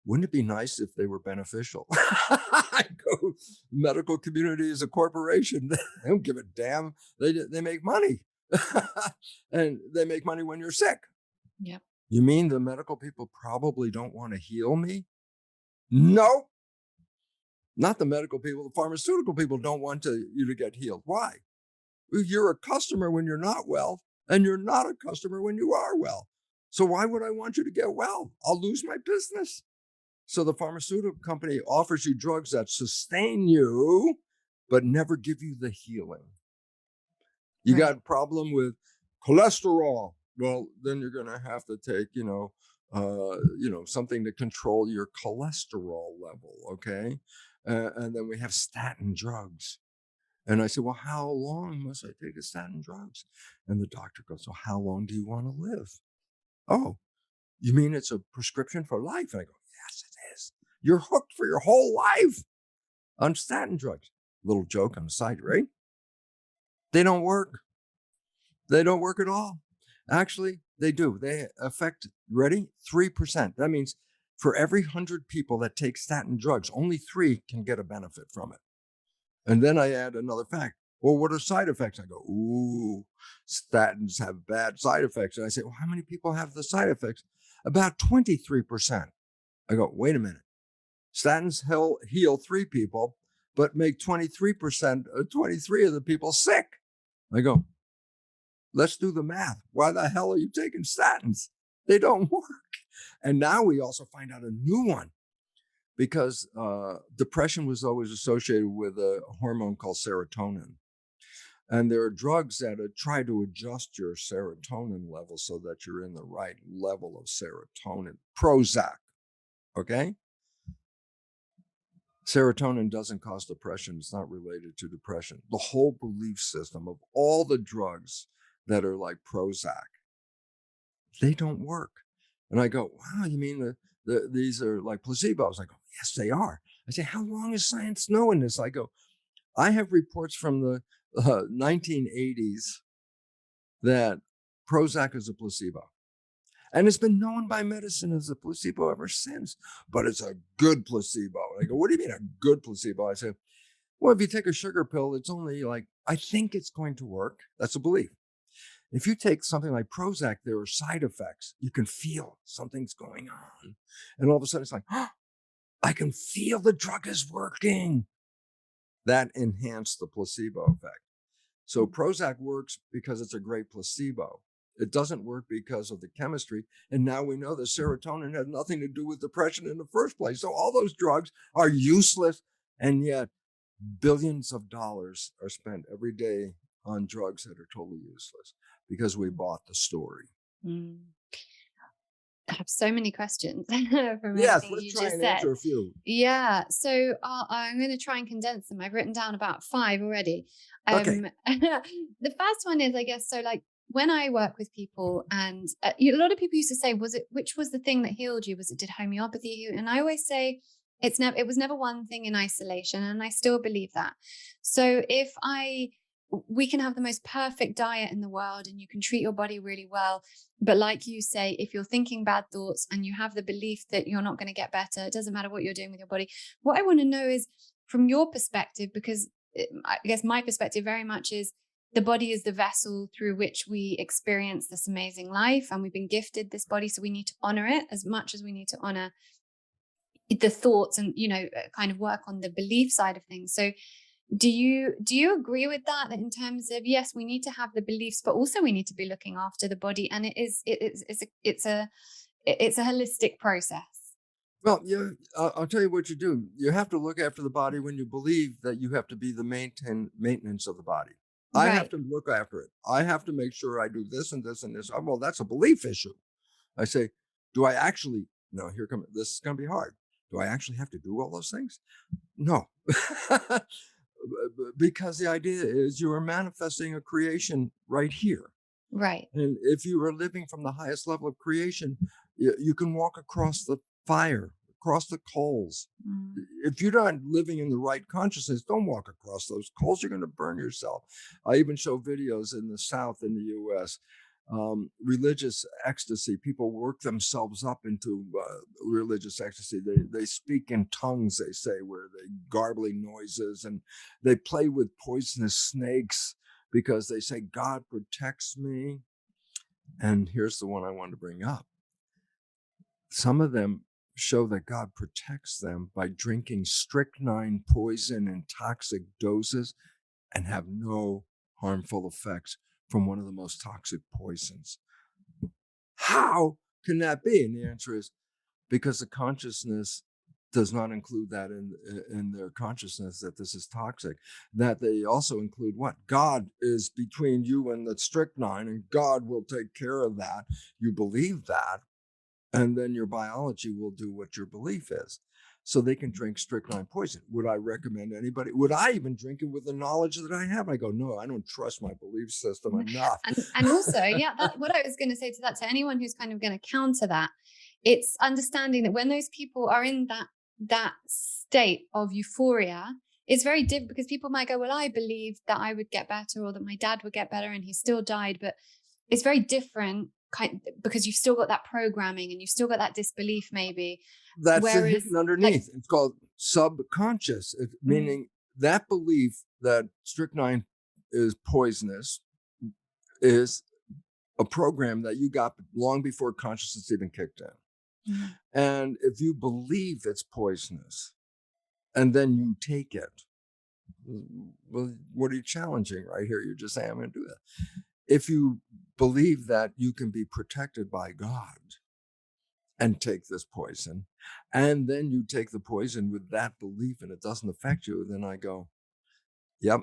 Wouldn't it be nice if they were beneficial? I go, medical community is a corporation. They don't give a damn. They make money. And they make money when you're sick. Yep. You mean the medical people probably don't want to heal me? No, not the medical people. The pharmaceutical people don't want you to get healed. Why? You're a customer when you're not well, and you're not a customer when you are well. So why would I want you to get well? I'll lose my business. So the pharmaceutical company offers you drugs that sustain you, but never give you the healing. You got Right. a problem with cholesterol. Well, then you're going to have to take, something to control your cholesterol level. Okay. And then we have statin drugs. And I said, well, how long must I take a statin drugs? And the doctor goes, well, how long do you want to live? Oh, you mean it's a prescription for life? And I go, yes, it is. You're hooked for your whole life on statin drugs. Little joke on the side, right? They don't work. They don't work at all. Actually, they do. They affect, ready? 3%. That means for every 100 people that take statin drugs, only 3 can get a benefit from it. And then I add another fact. Well, what are side effects? I go, ooh, statins have bad side effects. And I say, well, how many people have the side effects? About 23%. I go, wait a minute. Statins heal 3 people, but make 23%, 23 of the people sick. I go, let's do the math. Why the hell are you taking statins? They don't work. And now we also find out a new one because depression was always associated with a hormone called serotonin. And there are drugs that try to adjust your serotonin level so that you're in the right level of serotonin. Prozac, okay? Serotonin doesn't cause depression. It's not related to depression. The whole belief system of all the drugs that are like Prozac, they don't work. And I go, wow, you mean these are like placebos? I go, yes, they are. I say, how long has science knowing this? I go, I have reports from the 1980s that Prozac is a placebo. And it's been known by medicine as a placebo ever since, but it's a good placebo. And I go, what do you mean a good placebo? I say, well, if you take a sugar pill, it's only like, I think it's going to work. That's a belief. If you take something like Prozac, there are side effects. You can feel something's going on. And all of a sudden it's like, oh, I can feel the drug is working. That enhanced the placebo effect. So Prozac works because it's a great placebo. It doesn't work because of the chemistry. And now we know that serotonin had nothing to do with depression in the first place. So all those drugs are useless. And yet billions of dollars are spent every day on drugs that are totally useless because we bought the story. Mm. I have so many questions from Yes, everything let's you try just and said. answer a few. Yeah, so I'm going to try and condense them. I've written down about 5 already. Okay. The first one is, I guess, so like when I work with people, and a lot of people used to say, "Was it which was the thing that healed you? Was it did homeopathy heal?" And I always say, it was never one thing in isolation, and I still believe that. So if I we can have the most perfect diet in the world, and you can treat your body really well, but like you say, if you're thinking bad thoughts and you have the belief that you're not going to get better, it doesn't matter what you're doing with your body. What I want to know is from your perspective, because I guess my perspective very much is the body is the vessel through which we experience this amazing life. And we've been gifted this body. So we need to honor it as much as we need to honor the thoughts and, kind of work on the belief side of things. So do you agree with that, that in terms of, yes, we need to have the beliefs, but also we need to be looking after the body, and it's a holistic process. Well, yeah, I'll tell you what you do. You have to look after the body when you believe that you have to be the maintenance of the body. I have Right. to look after it. I have to make sure I do this and this and this. Well, that's a belief issue. I say, do I actually? No, this is going to be hard. Do I actually have to do all those things? No, because the idea is you are manifesting a creation right here. Right. And if you are living from the highest level of creation, you can walk across the fire, across the coals. Mm. If you're not living in the right consciousness, don't walk across those coals. You're going to burn yourself. I even show videos in the South in the US, religious ecstasy. People work themselves up into religious ecstasy. They speak in tongues, they say, where they garbly noises, and they play with poisonous snakes because they say, God protects me. And here's the one I want to bring up. Some of them show that God protects them by drinking strychnine poison in toxic doses and have no harmful effects from one of the most toxic poisons. How can that be? And the answer is because the consciousness does not include that in their consciousness that this is toxic. That they also include what? God is between you and the strychnine, and God will take care of that. You believe that, and then your biology will do what your belief is. So they can drink strychnine poison. Would I recommend anybody? Would I even drink it with the knowledge that I have? I go, no, I don't trust my belief system enough. And also, yeah, that what I was going to say to that, to anyone who's kind of going to counter that, it's understanding that when those people are in that state of euphoria, it's very different, because people might go, well, I believed that I would get better, or that my dad would get better and he still died. But it's very different because you've still got that programming and you've still got that disbelief maybe. That's Whereas hidden like, underneath. It's called subconscious, mm, meaning that belief that strychnine is poisonous is a program that you got long before consciousness even kicked in. mm, And if you believe it's poisonous and then you take it, well, what are you challenging right here? You're just saying, I'm going to do that. If you believe that you can be protected by God and take this poison, and then you take the poison with that belief and it doesn't affect you, then I go, yep,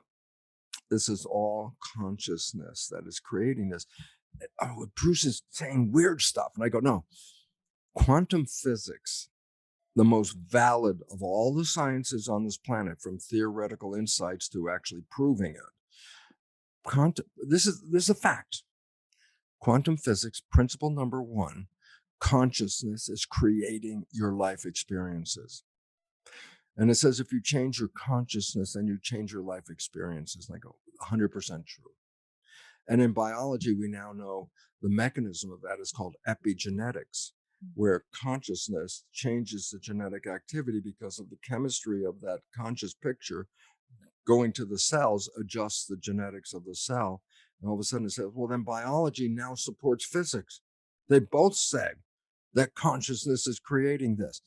this is all consciousness that is creating this. Bruce is saying weird stuff. And I go, no, quantum physics, the most valid of all the sciences on this planet, from theoretical insights to actually proving it. This is a fact. Quantum physics principle number one: consciousness is creating your life experiences. And it says if you change your consciousness, then you change your life experiences. And I go, 100% true. And in biology, we now know the mechanism of that is called epigenetics, where consciousness changes the genetic activity because of the chemistry of that conscious picture going to the cells, adjusts the genetics of the cell. And all of a sudden it says, well, then biology now supports physics. They both say that consciousness is creating this.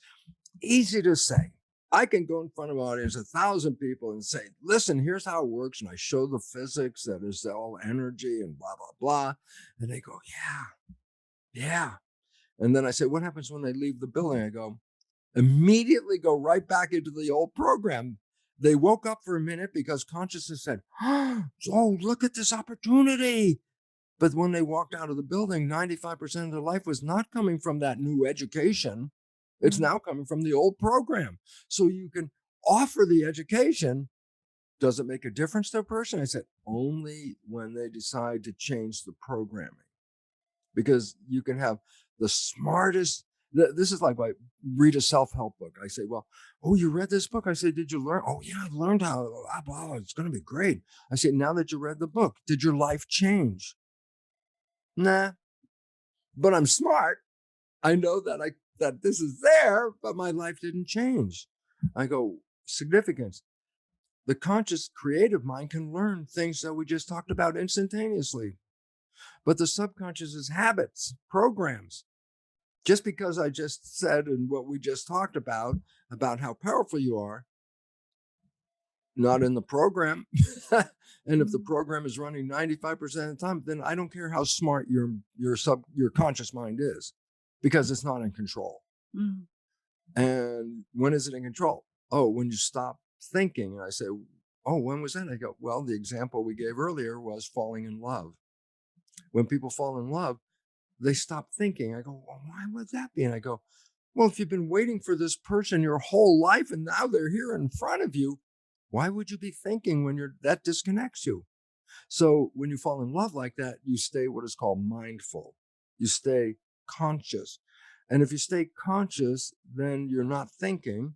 Easy to say. I can go in front of an audience, 1,000 people, and say, listen, here's how it works. And I show the physics that is all energy and blah, blah, blah. And they go, yeah, yeah. And then I say, what happens when they leave the building? I go, immediately go right back into the old program. They woke up for a minute because consciousness said, oh, look at this opportunity. But when they walked out of the building, 95% of their life was not coming from that new education. It's now coming from the old program. So you can offer the education. Does it make a difference to a person? I said, only when they decide to change the programming. Because you can have the smartest, this is like I read a self-help book. I say, well, oh, you read this book? I say, did you learn? Oh, yeah, I've learned how, blah, it's going to be great. I say, now that you read the book, did your life change? Nah, but I'm smart. I know that this is there, but my life didn't change. I go, significance. The conscious creative mind can learn things that we just talked about instantaneously. But the subconscious is habits, programs. Just because I just said and what we just talked about how powerful you are, not in the program. And if the program is running 95% of the time, then I don't care how smart your conscious mind is, because it's not in control. Mm. And when is it in control? Oh, when you stop thinking. And I say, oh, when was that? I go, well, the example we gave earlier was falling in love. When people fall in love, they stop thinking. I go, well, why would that be? And I go, well, if you've been waiting for this person your whole life and now they're here in front of you, why would you be thinking when that disconnects you? So when you fall in love like that, you stay what is called mindful. You stay conscious. And if you stay conscious, then you're not thinking.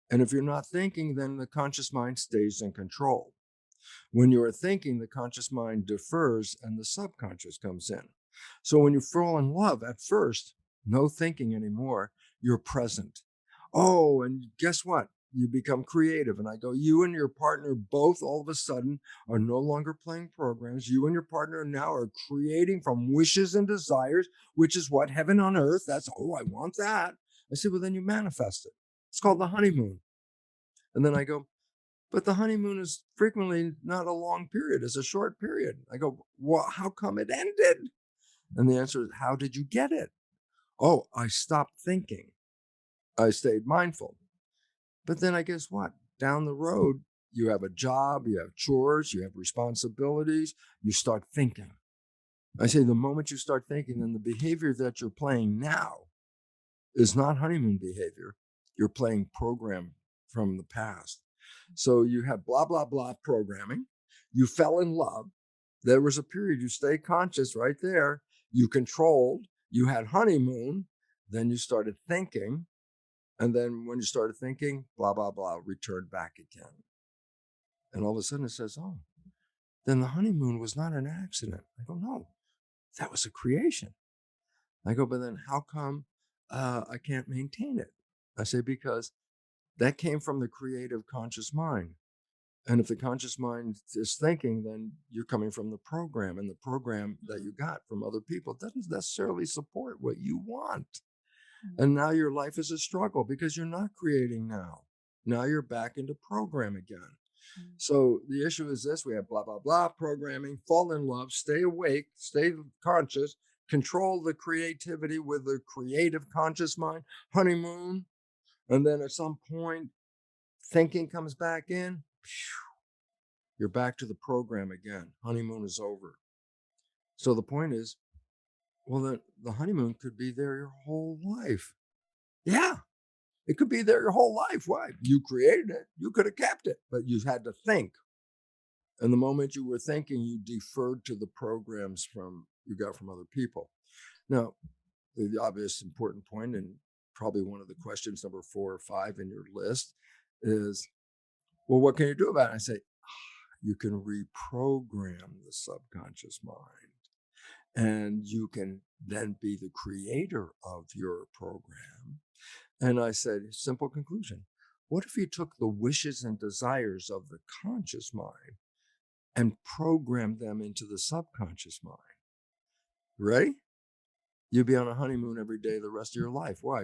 And if you're not thinking, then the conscious mind stays in control. When you are thinking, the conscious mind defers and the subconscious comes in. So when you fall in love at first, no thinking anymore, you're present. Oh, and guess what? You become creative. And I go, you and your partner both all of a sudden are no longer playing programs. You and your partner now are creating from wishes and desires, which is what heaven on earth. That's, oh, I want that. I said, well, then you manifest it. It's called the honeymoon. And then I go, but the honeymoon is frequently not a long period, it's a short period. I go, well, how come it ended? And the answer is, how did you get it? Oh, I stopped thinking. I stayed mindful. But then I guess what? Down the road, you have a job, you have chores, you have responsibilities, you start thinking. I say the moment you start thinking, then the behavior that you're playing now is not honeymoon behavior. You're playing program from the past. So you have blah, blah, blah programming. You fell in love. There was a period you stayed conscious right there. You controlled. You had honeymoon. Then you started thinking. And then when you started thinking, blah, blah, blah, returned back again. And all of a sudden it says, oh, then the honeymoon was not an accident. I go, no, that was a creation. I go, but then how come I can't maintain it? I say, because that came from the creative conscious mind. And if the conscious mind is thinking, then you're coming from the program, and the program that you got from other people doesn't necessarily support what you want. And now your life is a struggle because you're not creating now. Now you're back into program again. So the issue is this: we have blah, blah, blah programming, fall in love, stay awake, stay conscious, control the creativity with the creative conscious mind, honeymoon. And then at some point, thinking comes back in. You're back to the program again. Honeymoon is over. So the point is, well, the honeymoon could be there your whole life. Yeah. It could be there your whole life. Why? You created it. You could have kept it, but you had to think. And the moment you were thinking, you deferred to the programs from you got from other people. Now, the obvious important point, and probably one of the questions number 4 or 5 in your list is, well, what can you do about it? I say, you can reprogram the subconscious mind, and you can then be the creator of your program. And I said, simple conclusion. What if you took the wishes and desires of the conscious mind and programmed them into the subconscious mind? Ready? You'd be on a honeymoon every day the rest of your life. Why?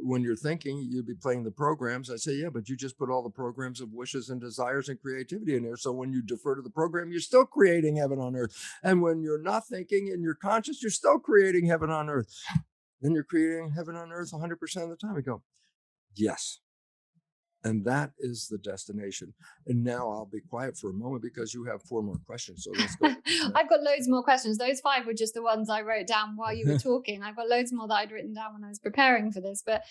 When you're thinking, you'd be playing the programs. I say, yeah, but you just put all the programs of wishes and desires and creativity in there. So when you defer to the program, you're still creating heaven on earth. And when you're not thinking and you're conscious, you're still creating heaven on earth. Then you're creating heaven on earth 100% of the time. I go, yes. And that is the destination. And now I'll be quiet for a moment because you have 4 more questions. So let's go. I've got loads more questions. Those 5 were just the ones I wrote down while you were talking. I've got loads more that I'd written down when I was preparing for this. But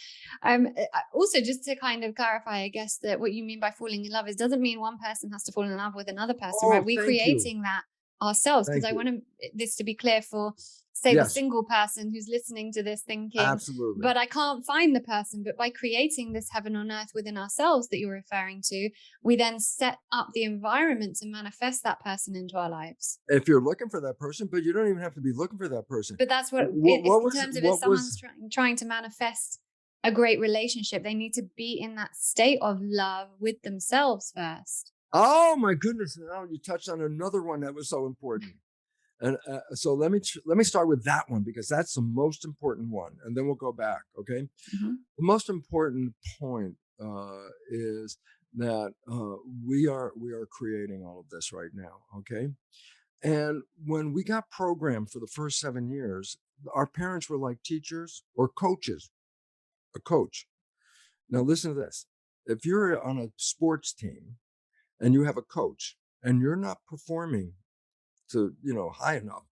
also, just to kind of clarify, I guess that what you mean by falling in love is doesn't mean one person has to fall in love with another person, right? Oh, We're thank you. creating that ourselves, because Thank I you. want this to be clear for, say, the Yes, single person who's listening to this thinking, absolutely. but I can't find the person. But by creating this heaven on earth within ourselves that you're referring to, we then set up the environment to manifest that person into our lives. If you're looking for that person, but you don't even have to be looking for that person. But that's what, What in was terms of if what someone's was trying to manifest a great relationship, they need to be in that state of love with themselves first. Oh my goodness! Now you touched on another one that was so important. And so let me start with that one because that's the most important one, and then we'll go back. Okay, Mhm. the most important point is that we are creating all of this right now. Okay, and when we got programmed for the first 7 years, our parents were like teachers or coaches. A coach. Now listen to this: if you're on a sports team and you have a coach and you're not performing to high enough,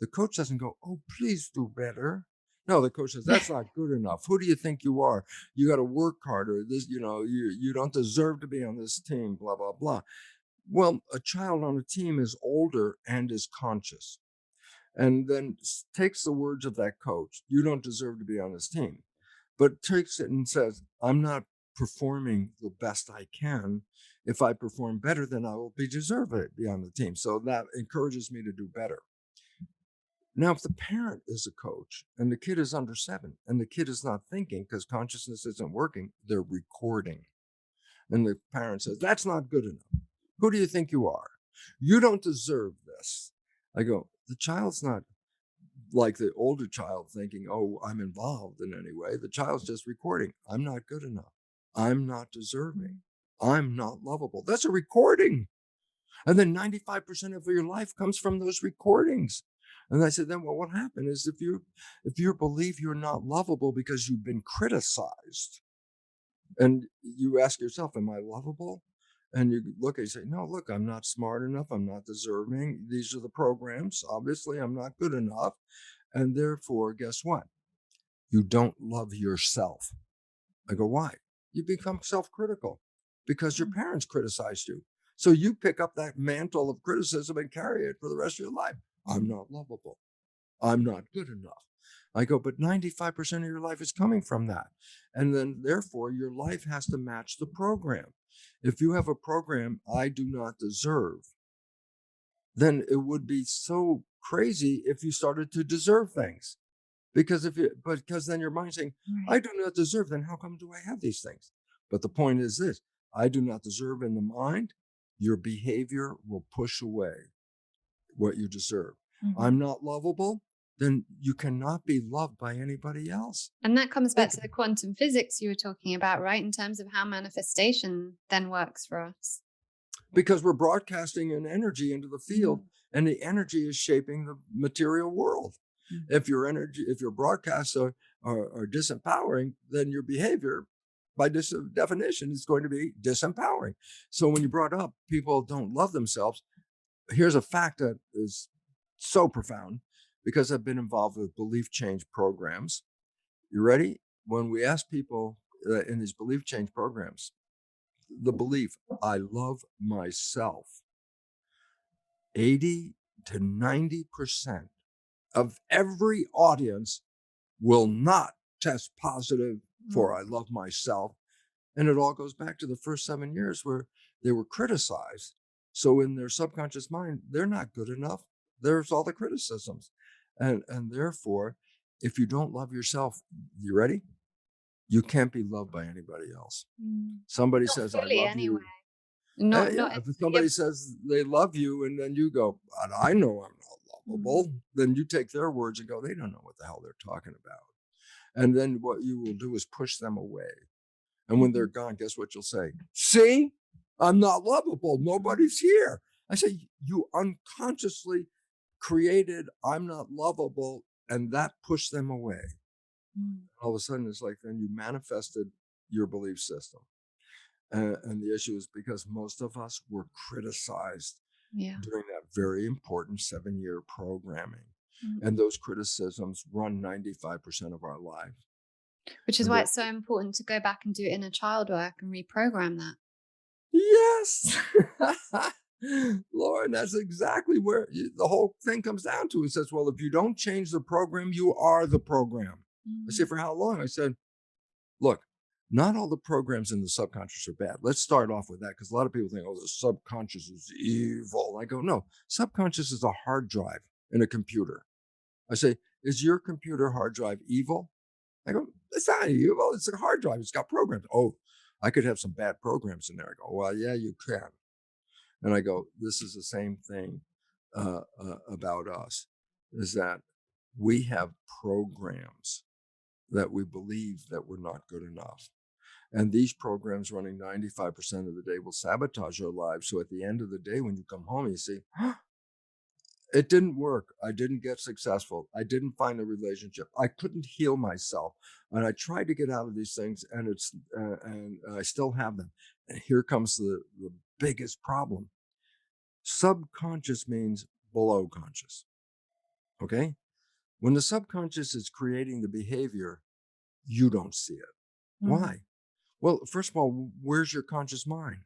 the coach doesn't go, oh, please do better. No, the coach says, that's not good enough. Who do you think you are? You got to work harder. This, you don't deserve to be on this team, blah blah blah. Well, a child on a team is older and is conscious, and then takes the words of that coach, you don't deserve to be on this team, but takes it and says, I'm not performing the best I can. If I perform better, then I will be deserved to be on the team. So that encourages me to do better. Now, if the parent is a coach and the kid is under 7 and the kid is not thinking because consciousness isn't working, they're recording. And the parent says, that's not good enough. Who do you think you are? You don't deserve this. I go, the child's not like the older child thinking, oh, I'm involved in any way. The child's just recording. I'm not good enough. I'm not deserving. I'm not lovable. That's a recording. And then 95% of your life comes from those recordings. And I said, then what happened is if you believe you're not lovable because you've been criticized, and you ask yourself, am I lovable? And you look and you say, no, look, I'm not smart enough. I'm not deserving. These are the programs. Obviously, I'm not good enough. And therefore, guess what? You don't love yourself. I go, why? You become self critical because your parents criticized you. So you pick up that mantle of criticism and carry it for the rest of your life. I'm not lovable. I'm not good enough. I go, but 95% of your life is coming from that. And then, therefore, your life has to match the program. If you have a program, I do not deserve, then it would be so crazy if you started to deserve things. Because then your mind's saying, I Right. do not deserve, then how come do I have these things? But the point is this: I do not deserve in the mind, your behavior will push away what you deserve. Mhm. I'm not lovable, then you cannot be loved by anybody else. And that comes back Think to the quantum physics you were talking about, right? In terms of how manifestation then works for us. because we're broadcasting an energy into the field, Mhm. and the energy is shaping the material world. Mhm. If your broadcasts are disempowering, then your behavior, by definition, is going to be disempowering. So when you brought up people don't love themselves, here's a fact that is so profound because I've been involved with belief change programs. You ready? when we ask people in these belief change programs, the belief, I love myself, 80 to 90% of every audience will not test positive for I love myself. And it all goes back to the first 7 years where they were criticized. So in their subconscious mind, they're not good enough. There's all the criticisms. And therefore, if you don't love yourself, you ready? You can't be loved by anybody else. Somebody Not says, I fully love anyway. you. Not Yeah, if yeah. somebody says they love you and then you go, "But I know I'm not Mm, lovable," then you take their words and go, they don't know what the hell they're talking about. And then what you will do is push them away. And when they're mhm, gone, guess what you'll say? See, I'm not lovable. Nobody's here. I say, you unconsciously created, I'm not lovable, and that pushed them away. mm. All of a sudden, it's like then you manifested your belief system. And the issue is because most of us were criticized Yeah. during that very important 7 year programming. Mm. And those criticisms run 95% of our life. Which is And why they it's so important to go back and do inner child work and reprogram that. Yes. Lauren, that's exactly where the whole thing comes down to. It says, well, if you don't change the program, you are the program. I say, Mm, for how long? I said, look, not all the programs in the subconscious are bad. Let's start off with that because a lot of people think, oh, the subconscious is evil. I go, no, subconscious is a hard drive in a computer. I say, is your computer hard drive evil? I go, it's not evil. It's a hard drive. It's got programs. Oh, I could have some bad programs in there. I go, well, yeah, you can. And I go, this is the same thing about us, is that we have programs that we believe that we're not good enough. And these programs running 95% of the day will sabotage our lives. So at the end of the day, when you come home, you see, it didn't work. I didn't get successful. I didn't find a relationship. I couldn't heal myself. And I tried to get out of these things and I still have them. And here comes the biggest problem. Subconscious means below conscious. Okay. When the subconscious is creating the behavior, you don't see it. mm, Why? Well, first of all, where's your conscious mind?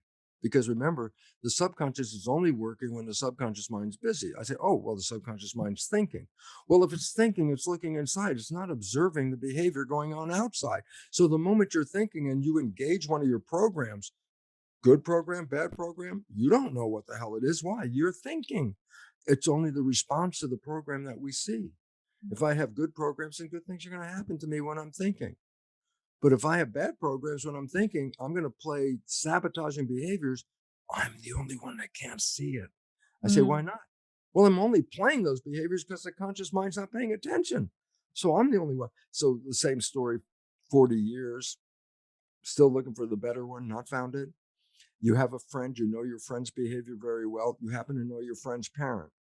Because remember, the subconscious is only working when the subconscious mind's busy. I say, oh, well, the subconscious mind's thinking. Well, if it's thinking, it's looking inside. It's not observing the behavior going on outside. So the moment you're thinking and you engage one of your programs, good program, bad program, you don't know what the hell it is. Why? You're thinking. It's only the response to the program that we see. mm, If I have good programs, then good things are going to happen to me when I'm thinking. But if I have bad programs when I'm thinking, I'm going to play sabotaging behaviors. I'm the only one that can't see it. I say, why mm, not? Well, I'm only playing those behaviors because the conscious mind's not paying attention. So I'm the only one. So the same story, 40 years, still looking for the better one, not found it. You have a friend, you know your friend's behavior very well. You happen to know your friend's parent.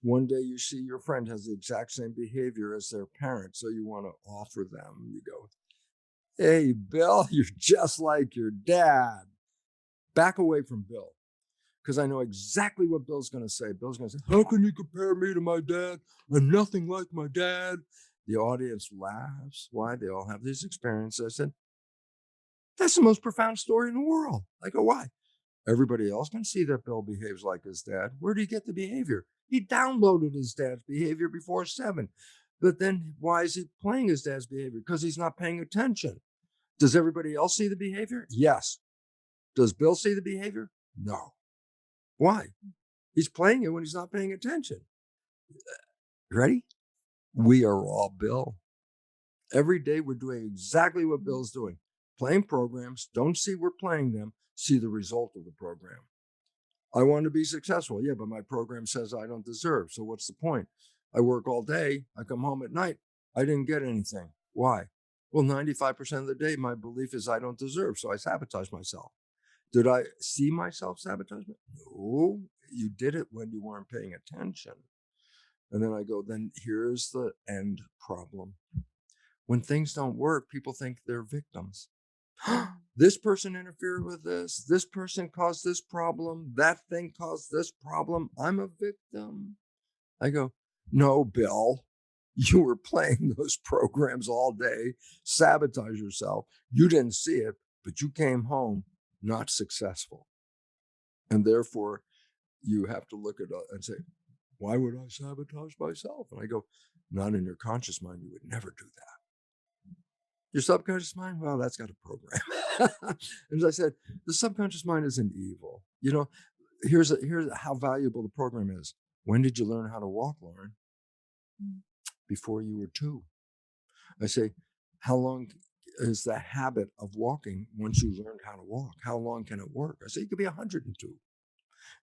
One day you see your friend has the exact same behavior as their parent. So you want to offer them. You go, hey, Bill, you're just like your dad. Back away from Bill because I know exactly what Bill's going to say. Bill's going to say, how can you compare me to my dad? I'm nothing like my dad. The audience laughs. Why? They all have these experiences. I said, that's the most profound story in the world. I go, why? Everybody else can see that Bill behaves like his dad. Where did he get the behavior? He downloaded his dad's behavior before 7. But then why is he playing his dad's behavior? Because he's not paying attention. Does everybody else see the behavior? Yes. Does Bill see the behavior? No. Why? He's playing it when he's not paying attention. You ready? We are all Bill. Every day we're doing exactly what mm, Bill's doing. Playing programs, don't see we're playing them, see the result of the program. I want to be successful. Yeah, but my program says I don't deserve. So what's the point? I work all day. I come home at night. I didn't get anything. Why? Well, 95% of the day, my belief is I don't deserve. So I sabotage myself. Did I see myself sabotage? No, you did it when you weren't paying attention. And then I go, then here's the end problem. When things don't work, people think they're victims. mm, This person interfered with this. This person caused this problem. That thing caused this problem. I'm a victim. I go, no, Bill. You were playing those programs all day, sabotage yourself. You didn't see it, but you came home not successful. And therefore, you have to look at it and say, why would I sabotage myself? And I go, not in your conscious mind. You would never do that. Your subconscious mind, well, that's got a program. As I said, the subconscious mind isn't evil. Here's how valuable the program is. When did you learn how to walk, Lauren? Before you were 2. I say, how long is the habit of walking once you learned how to walk? How long can it work? I say, you could be 102.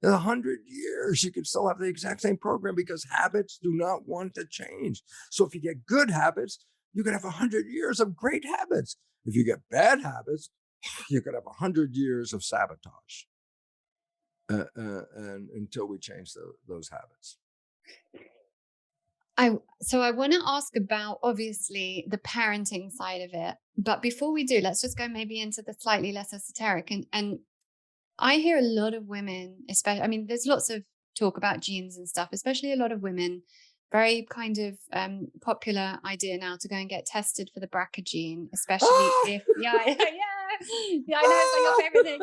In 100 years, you can still have the exact same program because habits do not want to change. So if you get good habits, you can have 100 years of great habits. If you get bad habits, you could have 100 years of sabotage. And until we change those habits. I want to ask about obviously the parenting side of it, but before we do, let's just go maybe into the slightly less esoteric. And I hear a lot of women, especially, I mean, there's lots of talk about genes and stuff, especially a lot of women, very kind of popular idea now to go and get tested for the BRCA gene, especially if, yeah, yeah, I know it's like your favorite thing,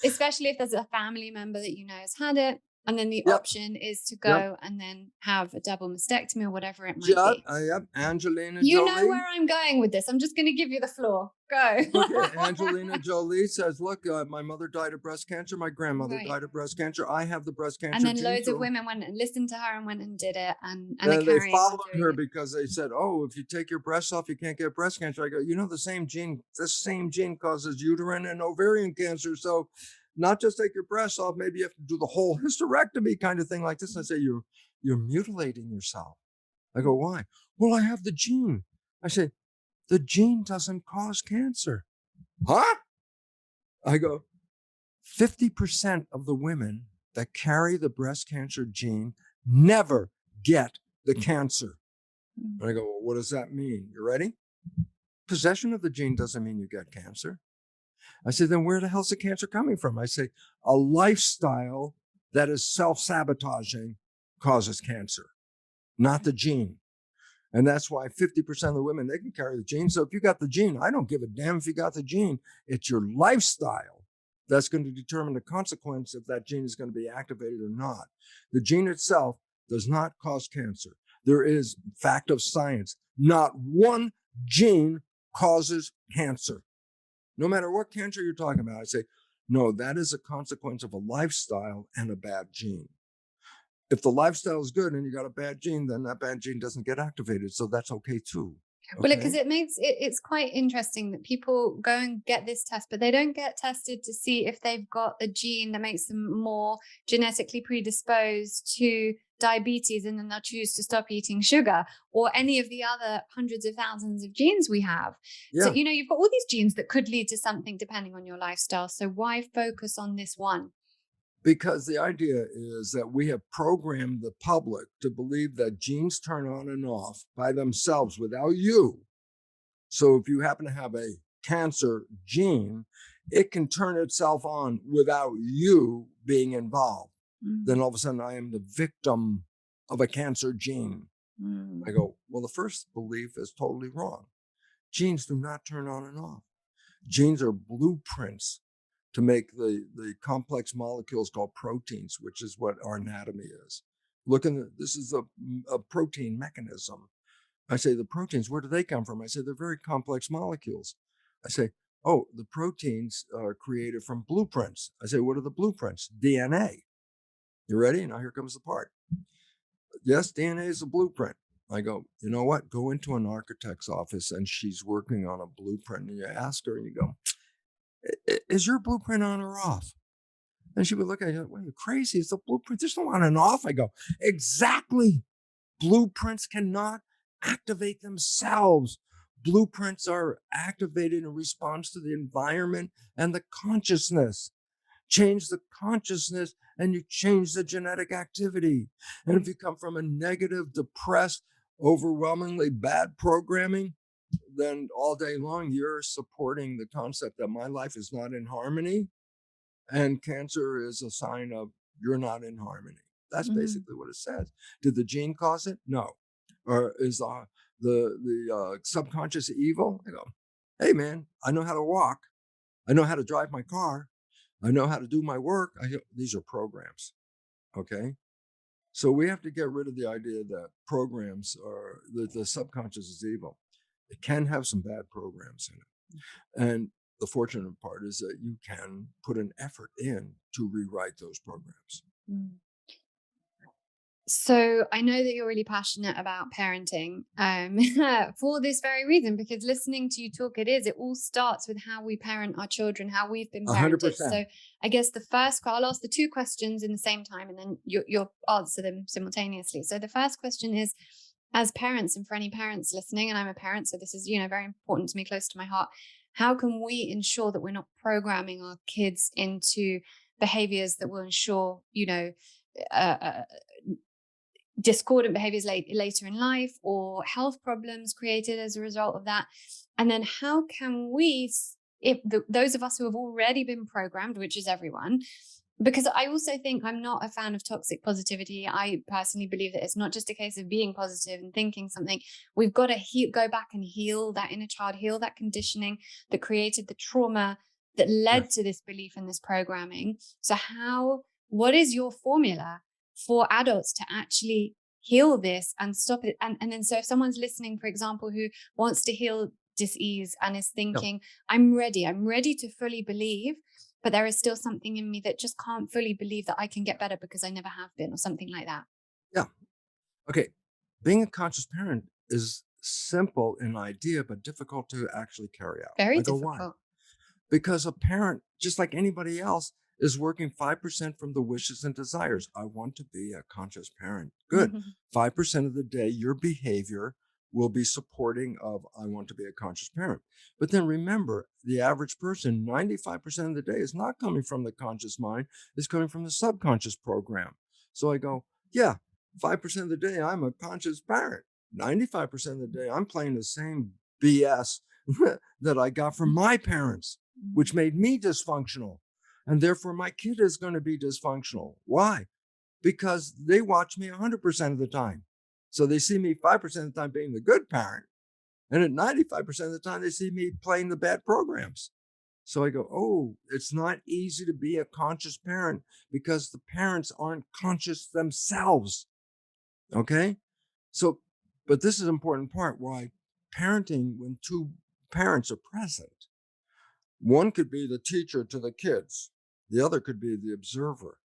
especially if there's a family member that you know has had it. And then the Yep. option is to Yep. go and then have a double mastectomy or whatever it might Yep. be. Yep. Angelina You know Jolie. where I'm going with this. I'm just going to give you the floor. Go. Okay, Angelina Jolie says, look, my mother died of breast cancer. My grandmother Right. died of breast cancer. I have the breast And cancer then gene. loads of So women went and listened to her and went and did it and are they carrying on followed doing her it. because they said, oh, if you take your breasts off, you can't get breast cancer. I go, this same gene causes uterine and ovarian cancer. So not just take your breasts off, maybe you have to do the whole hysterectomy kind of thing like this. And I say, you're mutilating yourself. I go, why? Well, I have the gene. I say, the gene doesn't cause cancer. Huh? I go, 50% of the women that carry the breast cancer gene never get the cancer. And I go, well, what does that mean? You ready? Possession of the gene doesn't mean you get cancer. I say, then where the hell's the cancer coming from? I say, a lifestyle that is self-sabotaging causes cancer, not the gene. And that's why 50% of the women, they can carry the gene. So if you got the gene, I don't give a damn if you got the gene. It's your lifestyle that's going to determine the consequence if that gene is going to be activated or not. The gene itself does not cause cancer. There is fact of science. Not one gene causes cancer. No matter what cancer you're talking about, I say, no, that is a consequence of a lifestyle and a bad gene. If the lifestyle is good and you got a bad gene, then that bad gene doesn't get activated. So that's okay too. Okay? Well, because it's quite interesting that people go and get this test, but they don't get tested to see if they've got a gene that makes them more genetically predisposed to diabetes, and then they'll choose to stop eating sugar or any of the other hundreds of thousands of genes we have. Yeah. So, you've got all these genes that could lead to something depending on your lifestyle. So why focus on this one? Because the idea is that we have programmed the public to believe that genes turn on and off by themselves without you. So if you happen to have a cancer gene, it can turn itself on without you being involved. Then all of a sudden I am the victim of a cancer gene. I go, well, the first belief is totally wrong. Genes do not turn on and off. Genes are blueprints to make the complex molecules called proteins, which is what our anatomy is. This is a protein mechanism. I say, the proteins, where do they come from? I say, they're very complex molecules. I say, oh, the proteins are created from blueprints. I say, what are the blueprints? DNA. You ready? Now here comes the part. Yes, DNA is a blueprint. I go, you know what? Go into an architect's office and she's working on a blueprint. And you ask her and you go, is your blueprint on or off? And she would look at you, well, you're crazy. It's a blueprint. There's no on and off. I go, exactly. Blueprints cannot activate themselves. Blueprints are activated in response to the environment and the consciousness. Change the consciousness and you change the genetic activity. And if you come from a negative, depressed, overwhelmingly bad programming, then all day long you're supporting the concept that my life is not in harmony, and cancer is a sign of you're not in harmony. That's basically what it says. Did the gene cause it? No. or is the subconscious evil? I go, hey man, I know how to walk. I know how to drive my car. I know how to do my work. These are programs. Okay. So we have to get rid of the idea that programs are that the subconscious is evil. It can have some bad programs in it. And the fortunate part is that you can put an effort in to rewrite those programs. Mm. So I know that you're really passionate about parenting for this very reason, because listening to you talk, it all starts with how we parent our children, how we've been parented. 100%. So I guess I'll ask the two questions in the same time, and then you'll answer them simultaneously. So the first question is, as parents, and for any parents listening, and I'm a parent, so this is, very important to me, close to my heart. How can we ensure that we're not programming our kids into behaviors that will ensure, uh, uh, discordant behaviors later in life, or health problems created as a result of that? And then how can we, if those of us who have already been programmed, which is everyone, because I also think I'm not a fan of toxic positivity. I personally believe that it's not just a case of being positive and thinking something. We've got to go back and heal that inner child, heal that conditioning that created the trauma that led Yes. to this belief in this programming. So what is your formula for adults to actually heal this and stop it? And then, so if someone's listening, for example, who wants to heal dis-ease and is Yeah. thinking, I'm ready to fully believe, but there is still something in me that just can't fully believe that I can get better because I never have been, or something like that. Yeah. Okay. Being a conscious parent is simple in idea, but difficult to actually carry out. Very I go, why? difficult. Because a parent, just like anybody else, is working 5% from the wishes and desires. I want to be a conscious parent. Good. 5% of the day, your behavior will be supporting of I want to be a conscious parent. But then remember, the average person, 95% of the day is not coming from the conscious mind, it's coming from the subconscious program. So I go, yeah, 5% of the day, I'm a conscious parent. 95% of the day, I'm playing the same BS that I got from my parents, which made me dysfunctional. And therefore, my kid is going to be dysfunctional. Why? Because they watch me 100% of the time. So they see me 5% of the time being the good parent. And at 95% of the time, they see me playing the bad programs. So I go, oh, it's not easy to be a conscious parent because the parents aren't conscious themselves. Okay. So, but this is an important part why parenting, when two parents are present, one could be the teacher to the kids, the other could be the observer,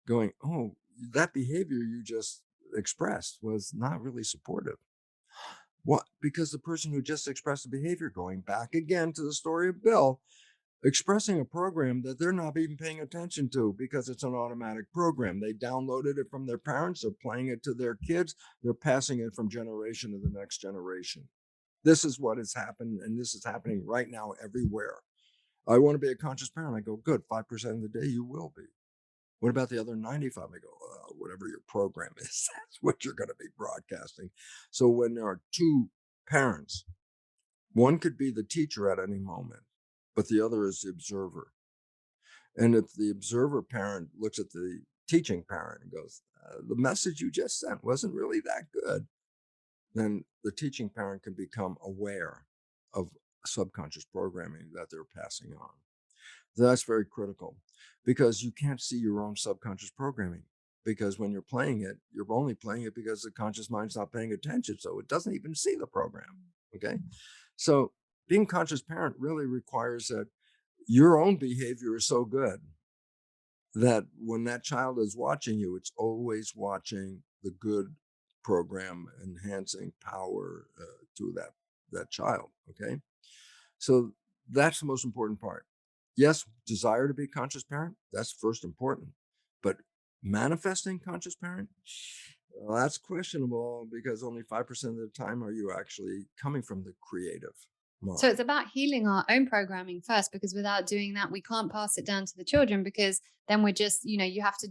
going, oh, that behavior you just expressed was not really supportive. What? Because the person who just expressed the behavior, going back again to the story of Bill, expressing a program that they're not even paying attention to because it's an automatic program. They downloaded it from their parents, they're playing it to their kids, they're passing it from generation to the next generation. This is what has happened, and this is happening right now everywhere. I want to be a conscious parent. I go, good, 5% of the day you will be. What about the other 95? I go, whatever your program is, that's what you're going to be broadcasting. So when there are two parents, one could be the teacher at any moment, but the other is the observer. And if the observer parent looks at the teaching parent and goes, the message you just sent wasn't really that good, then the teaching parent can become aware of subconscious programming that they're passing on. That's very critical because you can't see your own subconscious programming. Because when you're playing it, you're only playing it because the conscious mind's not paying attention. So it doesn't even see the program. Okay. So being conscious parent really requires that your own behavior is so good that when that child is watching you, it's always watching the good program enhancing power to that child. Okay. So that's the most important part. Yes, desire to be a conscious parent, that's first important. But manifesting conscious parent, well, that's questionable because only 5% of the time are you actually coming from the creative So it's mind. about healing our own programming first, because without doing that, we can't pass it down to the children, because then we're just, you have to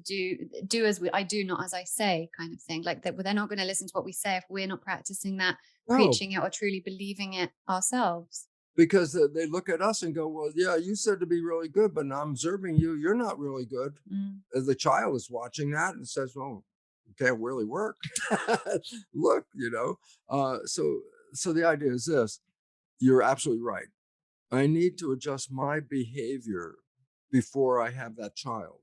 do as I do, not as I say, kind of thing. Like that, they're not going to listen to what we say if we're not practicing that, No, preaching it, or truly believing it ourselves. because they look at us and go, well, yeah, you said to be really good, but I'm observing you, you're not really good. Mm. The child is watching that and says, well, can't really work. Look, you know. So the idea is this: you're absolutely right. I need to adjust my behavior before I have that child.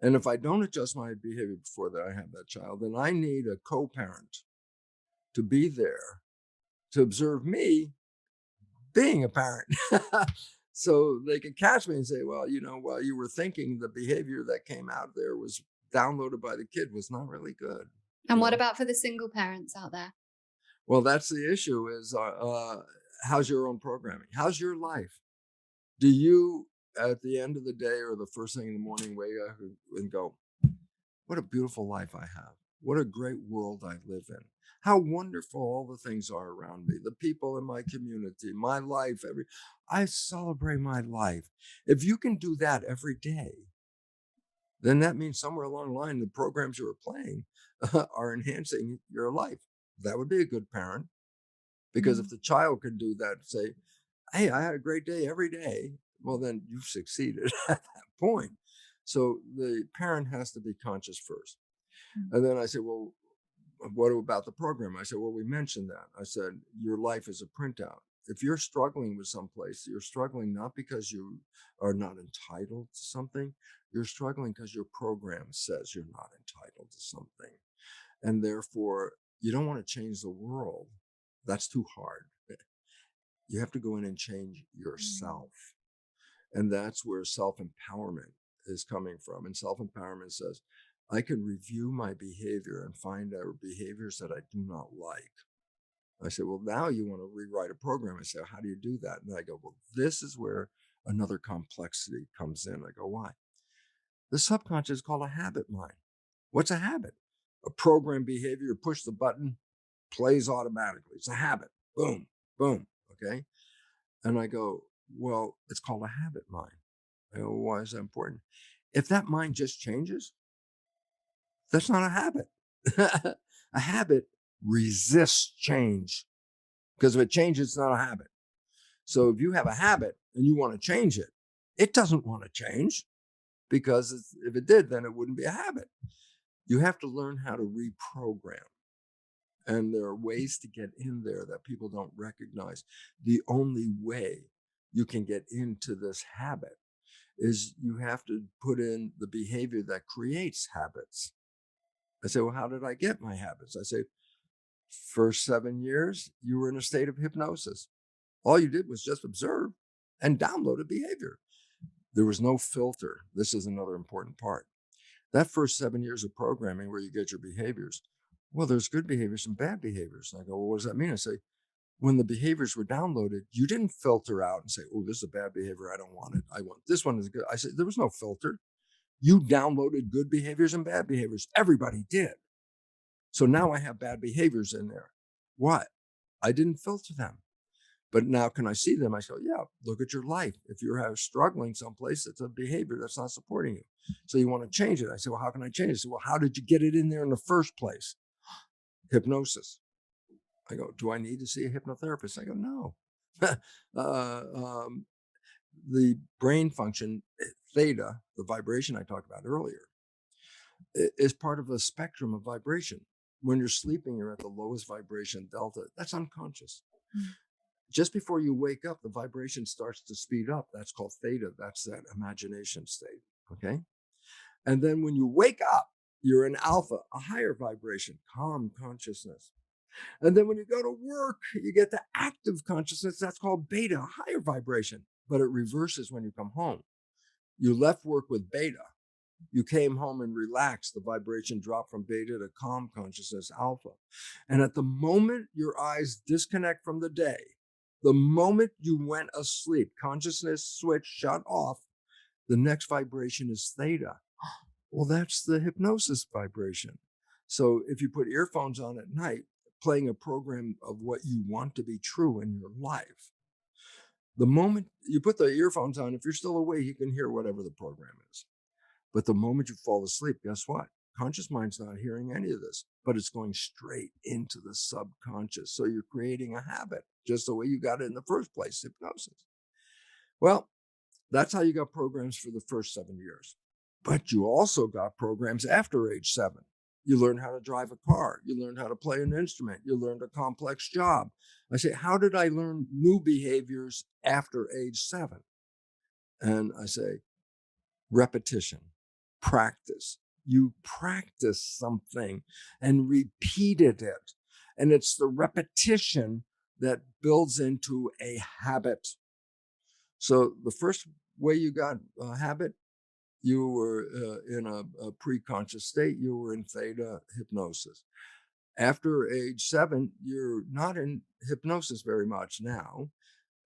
And if I don't adjust my behavior before that I have that child, then I need a co-parent to be there to observe me being a parent. So they can catch me and say, well, you know, while you were thinking, the behavior that came out there was downloaded by the kid was not really good, you And what know? about for the single parents out there? Well, that's the issue is how's your own programming? How's your life? Do you, at the end of the day or the first thing in the morning, wake up and go, what a beautiful life I have. What a great world I live in. How wonderful all the things are around me, the people in my community, my life. I celebrate my life. If you can do that every day, then that means somewhere along the line, the programs you are playing are enhancing your life. That would be a good parent because if Mm. the child can do that, say, hey, I had a great day every day, well, then you've succeeded at that point. So the parent has to be conscious first. Mm. And then I said, well, what about the program? I said, well, we mentioned that. I said, your life is a printout. If you're struggling with someplace, you're struggling not because you are not entitled to something. You're struggling because your program says you're not entitled to something. And therefore, you don't want to change the world. That's too hard. You have to go in and change Mm. yourself. And that's where self empowerment is coming from. And self empowerment says, I can review my behavior and find out behaviors that I do not like. I say, well, now you want to rewrite a program. I say, how do you do that? And I go, well, this is where another complexity comes in. I go, why? The subconscious is called a habit mind. What's a habit? A program behavior, push the button, plays automatically. It's a habit. Boom, boom. Okay. And I go, well, it's called a habit mind. I go, why is that important? If that mind just changes, that's not a habit. A habit resists change because if it changes, it's not a habit. So if you have a habit and you want to change it, it doesn't want to change because if it did, then it wouldn't be a habit. You have to learn how to reprogram. And there are ways to get in there that people don't recognize. The only way you can get into this habit is you have to put in the behavior that creates habits. I say, well, how did I get my habits? I say, first 7 years, you were in a state of hypnosis. All you did was just observe and downloaded behavior. There was no filter. This is another important part. That first 7 years of programming where you get your behaviors, well, there's good behaviors and bad behaviors. And I go, well, what does that mean? I say, when the behaviors were downloaded, you didn't filter out and say, oh, this is a bad behavior. I don't want it. I want this one is good. I said, there was no filter. You downloaded good behaviors and bad behaviors. Everybody did. So now I have bad behaviors in there. What? I didn't filter them. But now can I see them? I go, yeah, look at your life. If you're struggling someplace, it's a behavior that's not supporting you. So you want to change it. I say, well, how can I change it? I say, well, how did you get it in there in the first place? Hypnosis. I go, do I need to see a hypnotherapist? I go, no. um, the brain function, theta, the vibration I talked about earlier, is part of a spectrum of vibration. When you're sleeping, you're at the lowest vibration, delta. That's unconscious. Mm. Just before you wake up, the vibration starts to speed up. That's called theta. That's that imagination state. Okay. And then when you wake up, you're in alpha, a higher vibration, calm consciousness. And then when you go to work, you get the active consciousness. That's called beta, a higher vibration. But it reverses when you come home. You left work with beta. You came home and relaxed. The vibration dropped from beta to calm consciousness, alpha. And at the moment your eyes disconnect from the day, the moment you went asleep, consciousness switch shut off, the next vibration is theta. Well, that's the hypnosis vibration. So if you put earphones on at night, playing a program of what you want to be true in your life, the moment you put the earphones on, if you're still awake, you can hear whatever the program is. But the moment you fall asleep, guess what? Conscious mind's not hearing any of this, but it's going straight into the subconscious. So you're creating a habit, just the way you got it in the first place, hypnosis. Well, that's how you got programs for the first 7 years. But you also got programs after age 7. You learn how to drive a car. You learn how to play an instrument. You learned a complex job. I say, how did I learn new behaviors after age 7? And I say, repetition, practice. You practice something and repeated it. And it's the repetition that builds into a habit. So the first way you got a habit, you were in a pre-conscious state, you were in theta hypnosis. After age 7, you're not in hypnosis very much now.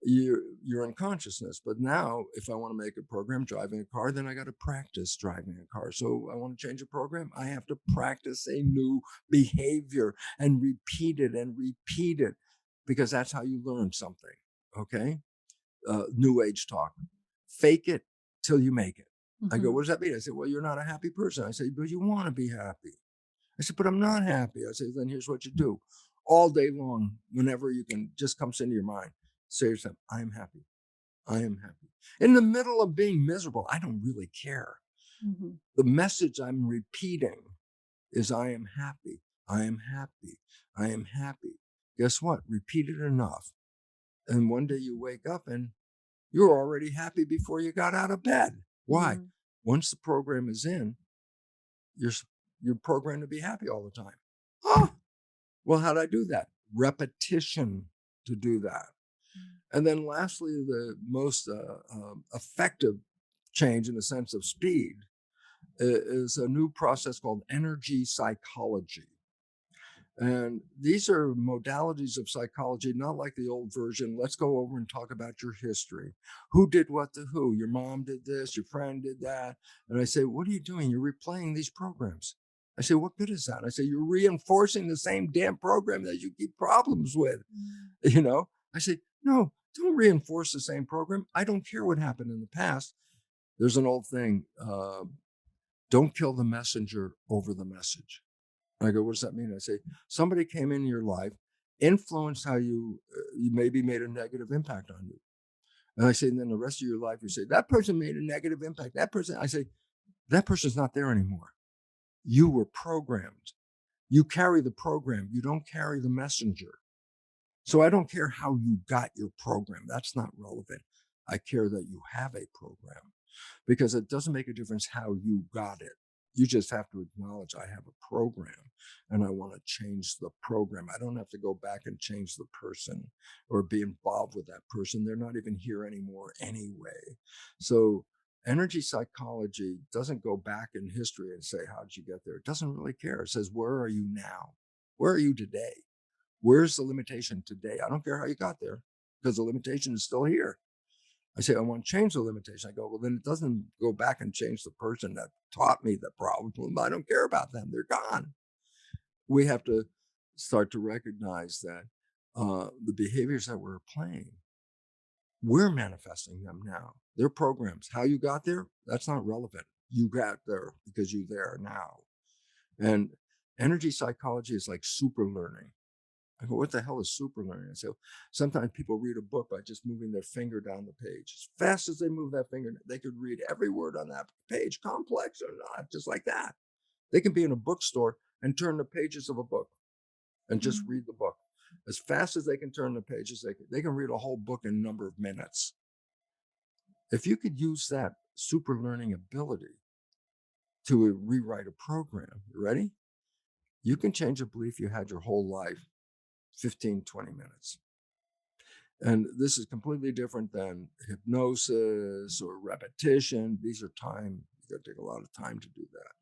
You're in consciousness. But now, if I want to make a program driving a car, then I got to practice driving a car. So I want to change a program, I have to practice a new behavior and repeat it because that's how you learn something. Okay. New age talk. Fake it till you make it. I go, Mhm. what does that mean? I said, well, you're not a happy person. I say, but you want to be happy. I said, but I'm not happy. I said, then here's what you do. All day long, whenever you can, just comes into your mind, say to yourself, I am happy. I am happy. In the middle of being miserable, I don't really care. Mhm. The message I'm repeating is I am happy. I am happy. I am happy. Guess what? Repeat it enough. And one day you wake up and you're already happy before you got out of bed. Why? Mm. Once the program is in, you're you're programmed to be happy all the time. Oh, well, how'd I do that? Repetition to do that. Mm. And then lastly, the most effective change in the sense of speed is a new process called energy psychology. And these are modalities of psychology, not like the old version. Let's go over and talk about your history. Who did what to who? Your mom did this, your friend did that. And I say, what are you doing? You're replaying these programs. I say, what good is that? I say, you're reinforcing the same damn program that you keep problems with. Mm. You know, I say, no, don't reinforce the same program. I don't care what happened in the past. There's an old thing, don't kill the messenger over the message. I go, what does that mean? I say, somebody came in your life, influenced how you maybe made a negative impact on you. And I say, and then the rest of your life, you say, that person made a negative impact. That person, I say, that person's not there anymore. You were programmed. You carry the program. You don't carry the messenger. So I don't care how you got your program. That's not relevant. I care that you have a program because it doesn't make a difference how you got it. You just have to acknowledge I have a program and I want to change the program. I don't have to go back and change the person or be involved with that person. They're not even here anymore anyway. So energy psychology doesn't go back in history and say, how did you get there? It doesn't really care. It says, where are you now? Where are you today? Where's the limitation today? I don't care how you got there because the limitation is still here. I say, I want to change the limitation. I go, well, then it doesn't go back and change the person that taught me the problem. I don't care about them. They're gone. We have to start to recognize that the behaviors that we're playing, we're manifesting them now. They're programs. How you got there, that's not relevant. You got there because you're there now. And energy psychology is like super learning. I go, what the hell is super learning? So sometimes people read a book by just moving their finger down the page. As fast as they move that finger, they could read every word on that page, complex or not, just like that. They can be in a bookstore and turn the pages of a book and just Mm. read the book. As fast as they can turn the pages, they can read a whole book in a number of minutes. If you could use that super learning ability to rewrite a program, you ready? You can change a belief you had your whole life 15, 20 minutes. And this is completely different than hypnosis or repetition. These are time, you got to take a lot of time to do that.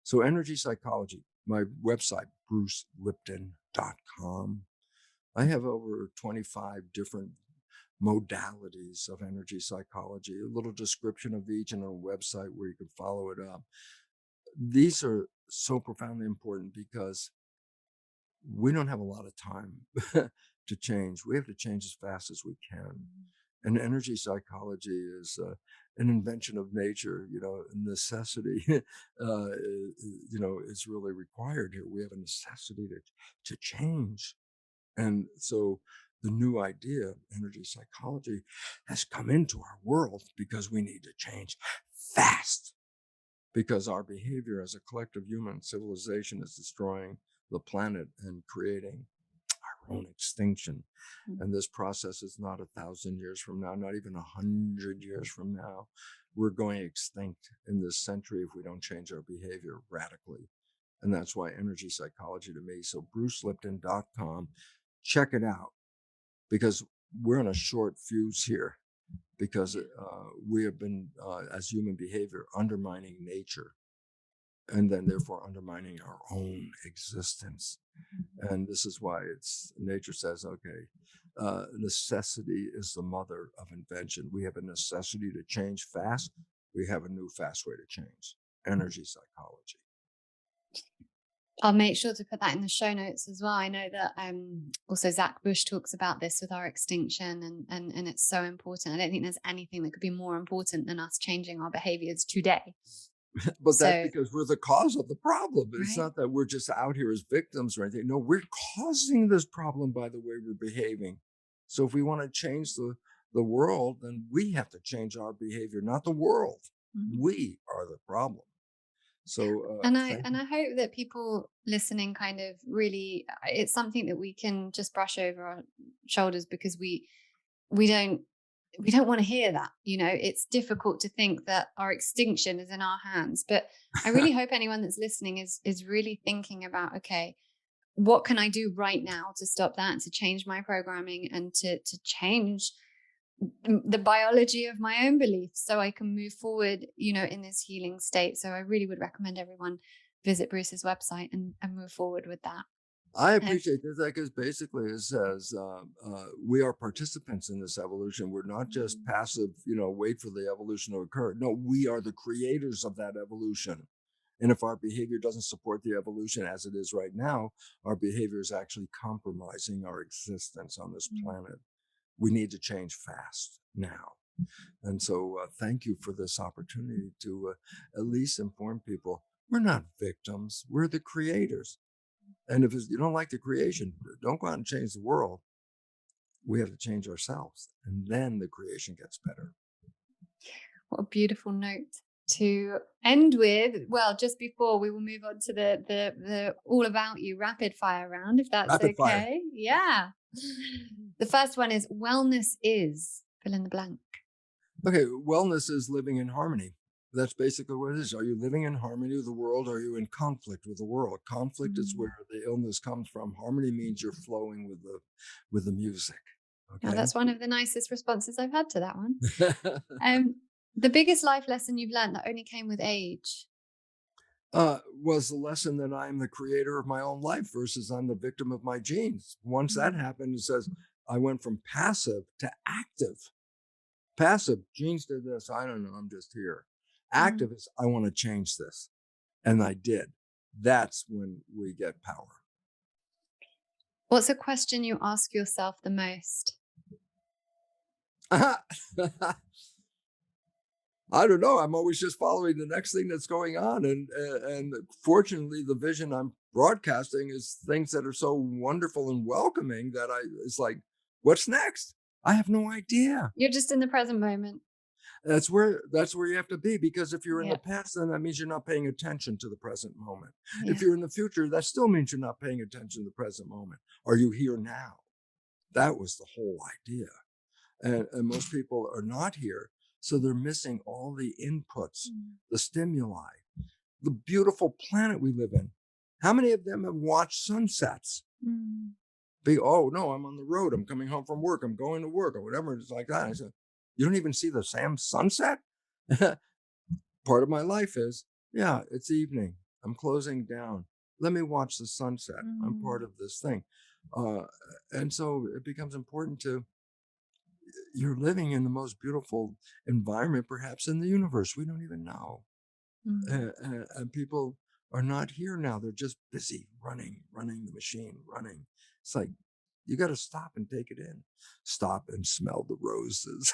So, energy psychology, my website, brucelipton.com. I have over 25 different modalities of energy psychology, a little description of each and a website where you can follow it up. These are so profoundly important because we don't have a lot of time to change. We have to change as fast as we can. And energy psychology is an invention of nature, you know, necessity, is really required here. We have a necessity to change. And so the new idea, energy psychology, has come into our world because we need to change fast because our behavior as a collective human civilization is destroying the planet and creating our own extinction. Mm. And this process is not 1,000 years from now, not even 100 years from now. We're going extinct in this century if we don't change our behavior radically. And that's why energy psychology to me. So brucelipton.com, check it out, because we're on a short fuse here, because we have been, as human behavior, undermining nature, and then therefore undermining our own existence. And this is why nature says, okay, necessity is the mother of invention. We have a necessity to change fast. We have a new fast way to change: energy psychology. I'll make sure to put that in the show notes as well. I know that also Zach Bush talks about this with our extinction, and it's so important. I don't think there's anything that could be more important than us changing our behaviors today. But that's So, because we're the cause of the problem. It's right. not that we're just out here as victims or anything. No, we're causing this problem by the way we're behaving. So if we want to change the world, then we have to change our behavior, not the world. Mhm. We are the problem. So And thank I hope that people listening kind of really, it's something that we can just brush over our shoulders, because we don't we don't want to hear that. It's difficult to think that our extinction is in our hands. But I really hope anyone that's listening is really thinking about, okay, what can I do right now to stop that, to change my programming, and to change the biology of my own beliefs so I can move forward, in this healing state. So I really would recommend everyone visit Bruce's website and move forward with that. I Um, appreciate this because basically it says we are participants in this evolution. We're not just mm, passive, wait for the evolution to occur. No, we are the creators of that evolution. And if our behavior doesn't support the evolution as it is right now, our behavior is actually compromising our existence on this mm. planet. We need to change fast now. And so thank you for this opportunity to at least inform people we're not victims, we're the creators. And if you don't like the creation, don't go out and change the world. We have to change ourselves, and then the creation gets better. What a beautiful note to end with. Well, just before we will move on to the all about you rapid fire round, if that's Rapid fire. okay. Yeah. The first one is wellness is fill in the blank. Okay, wellness is living in harmony. That's basically what it is. Are you living in harmony with the world? Or are you in conflict with the world? Conflict is Mm. where the illness comes from. Harmony means you're flowing with the music. Now, Okay. that's one of the nicest responses I've had to that one. Um, the biggest life lesson you've learned that only came with age. Was the lesson that I'm the creator of my own life versus I'm the victim of my genes. Once that Mm. happened, it says I went from passive to active. Passive, genes did this. I don't know. I'm just here. Mm. Active is I want to change this. And I did. That's when we get power. What's a question you ask yourself the most? I don't know. I'm always just following the next thing that's going on, and fortunately, the vision I'm broadcasting is things that are so wonderful and welcoming that it's like, what's next? I have no idea. You're just in the present moment. That's where you have to be, because if you're in the Yeah. past, then that means you're not paying attention to the present moment. If Yeah. you're in the future, that still means you're not paying attention to the present moment. Are you here now? That was the whole idea. And most people are not here. So they're missing all the inputs, Mm. the stimuli, the beautiful planet we live in. How many of them have watched sunsets? Mm. Oh, no, I'm on the road. I'm coming home from work. I'm going to work or whatever. It's like that. I said, you don't even see the same sunset? Part of my life is, yeah, it's evening. I'm closing down. Let me watch the sunset. I'm part Mm. of this thing. Uh, and so it becomes important you're living in the most beautiful environment perhaps in the universe. We don't even know. Mm. And people are not here now. They're just busy running the machine, running. It's like, you got to stop and take it in. Stop and smell the roses.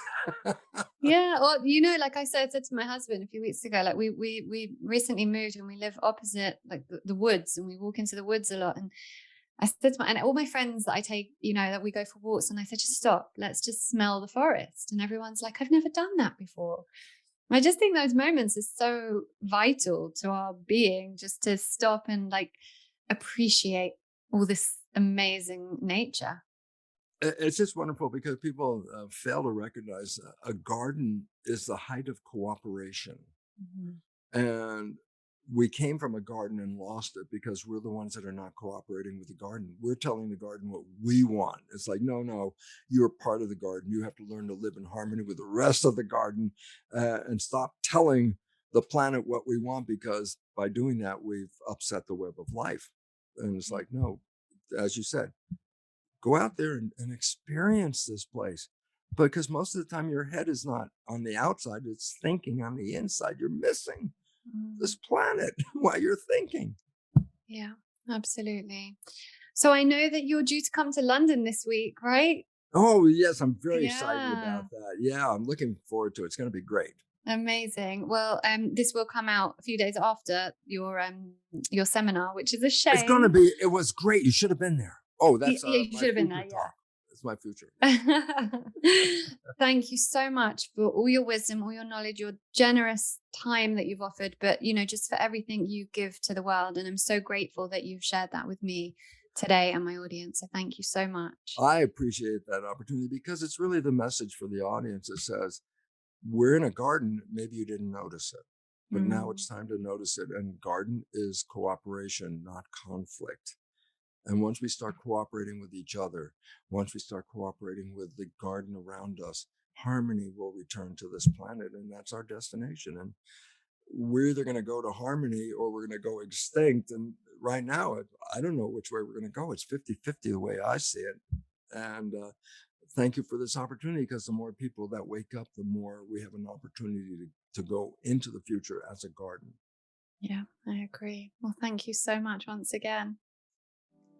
Yeah, well, like I said to my husband a few weeks ago, like we recently moved and we live opposite like the woods, and we walk into the woods a lot. And I said to and all my friends that I take, that we go for walks, and I said, just stop, let's just smell the forest. And everyone's like, I've never done that before. I just think those moments are so vital to our being, just to stop and like appreciate all this amazing nature. It's just wonderful because people fail to recognize a garden is the height of cooperation. Mhm. And we came from a garden and lost it because we're the ones that are not cooperating with the garden. We're telling the garden what we want. It's like, no, no, you're part of the garden. You have to learn to live in harmony with the rest of the garden and stop telling the planet what we want, because by doing that, we've upset the web of life. And it's Yeah. like, no, as you said, go out there and experience this place, because most of the time your head is not on the outside, it's thinking on the inside. You're missing Mm. this planet while you're thinking. Yeah, absolutely. So I know that you're due to come to London this week, right? Oh, yes, I'm very excited Yeah. about that. Yeah, I'm looking forward to it. It's going to be great. Amazing. Well, this will come out a few days after your seminar, which is a It's going to shame. be, it was great. You should have been there. Oh, that's Yeah, you my should have been future there. talk. It's my future. Yeah. Thank you so much for all your wisdom, all your knowledge, your generous time that you've offered, but just for everything you give to the world. And I'm so grateful that you've shared that with me today and my audience. So thank you so much. I appreciate that opportunity because it's really the message for the audience that says, we're in a garden. Maybe you didn't notice it, but now Mm, it's time to notice it. And garden is cooperation, not conflict. And once we start cooperating with each other, once we start cooperating with the garden around us, harmony will return to this planet. And that's our destination. And we're either going to go to harmony or we're going to go extinct. And right now, I don't know which way we're going to go. It's 50-50 the way I see it. And thank you for this opportunity, because the more people that wake up, the more we have an opportunity to go into the future as a garden. yeah, I agree. Well, thank you so much once again.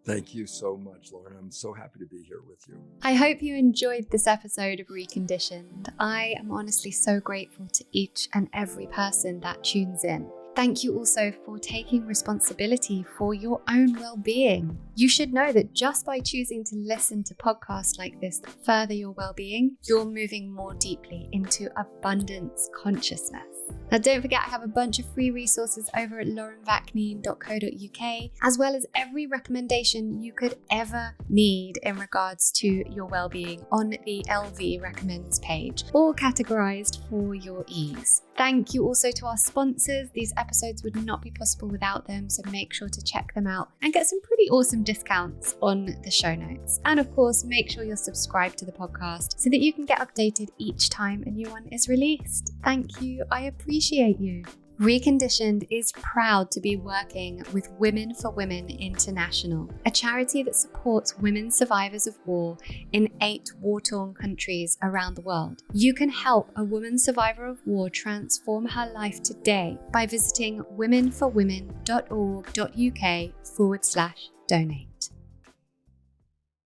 Thank you so much, Lauren. I'm so happy to be here with you. I hope you enjoyed this episode of Reconditioned. I am honestly so grateful to each and every person that tunes in. Thank you also for taking responsibility for your own well-being. You should know that just by choosing to listen to podcasts like this that further your well-being, you're moving more deeply into abundance consciousness. Now, don't forget, I have a bunch of free resources over at laurenvakneen.co.uk, as well as every recommendation you could ever need in regards to your well-being on the LV Recommends page, all categorized for your ease. Thank you also to our sponsors. These episodes would not be possible without them, so make sure to check them out and get some pretty awesome discounts on the show notes. And of course, make sure you're subscribed to the podcast so that you can get updated each time a new one is released. Thank you. I appreciate you. Reconditioned is proud to be working with Women for Women International, a charity that supports women survivors of war in 8 war-torn countries around the world. You can help a woman survivor of war transform her life today by visiting womenforwomen.org.uk/donate.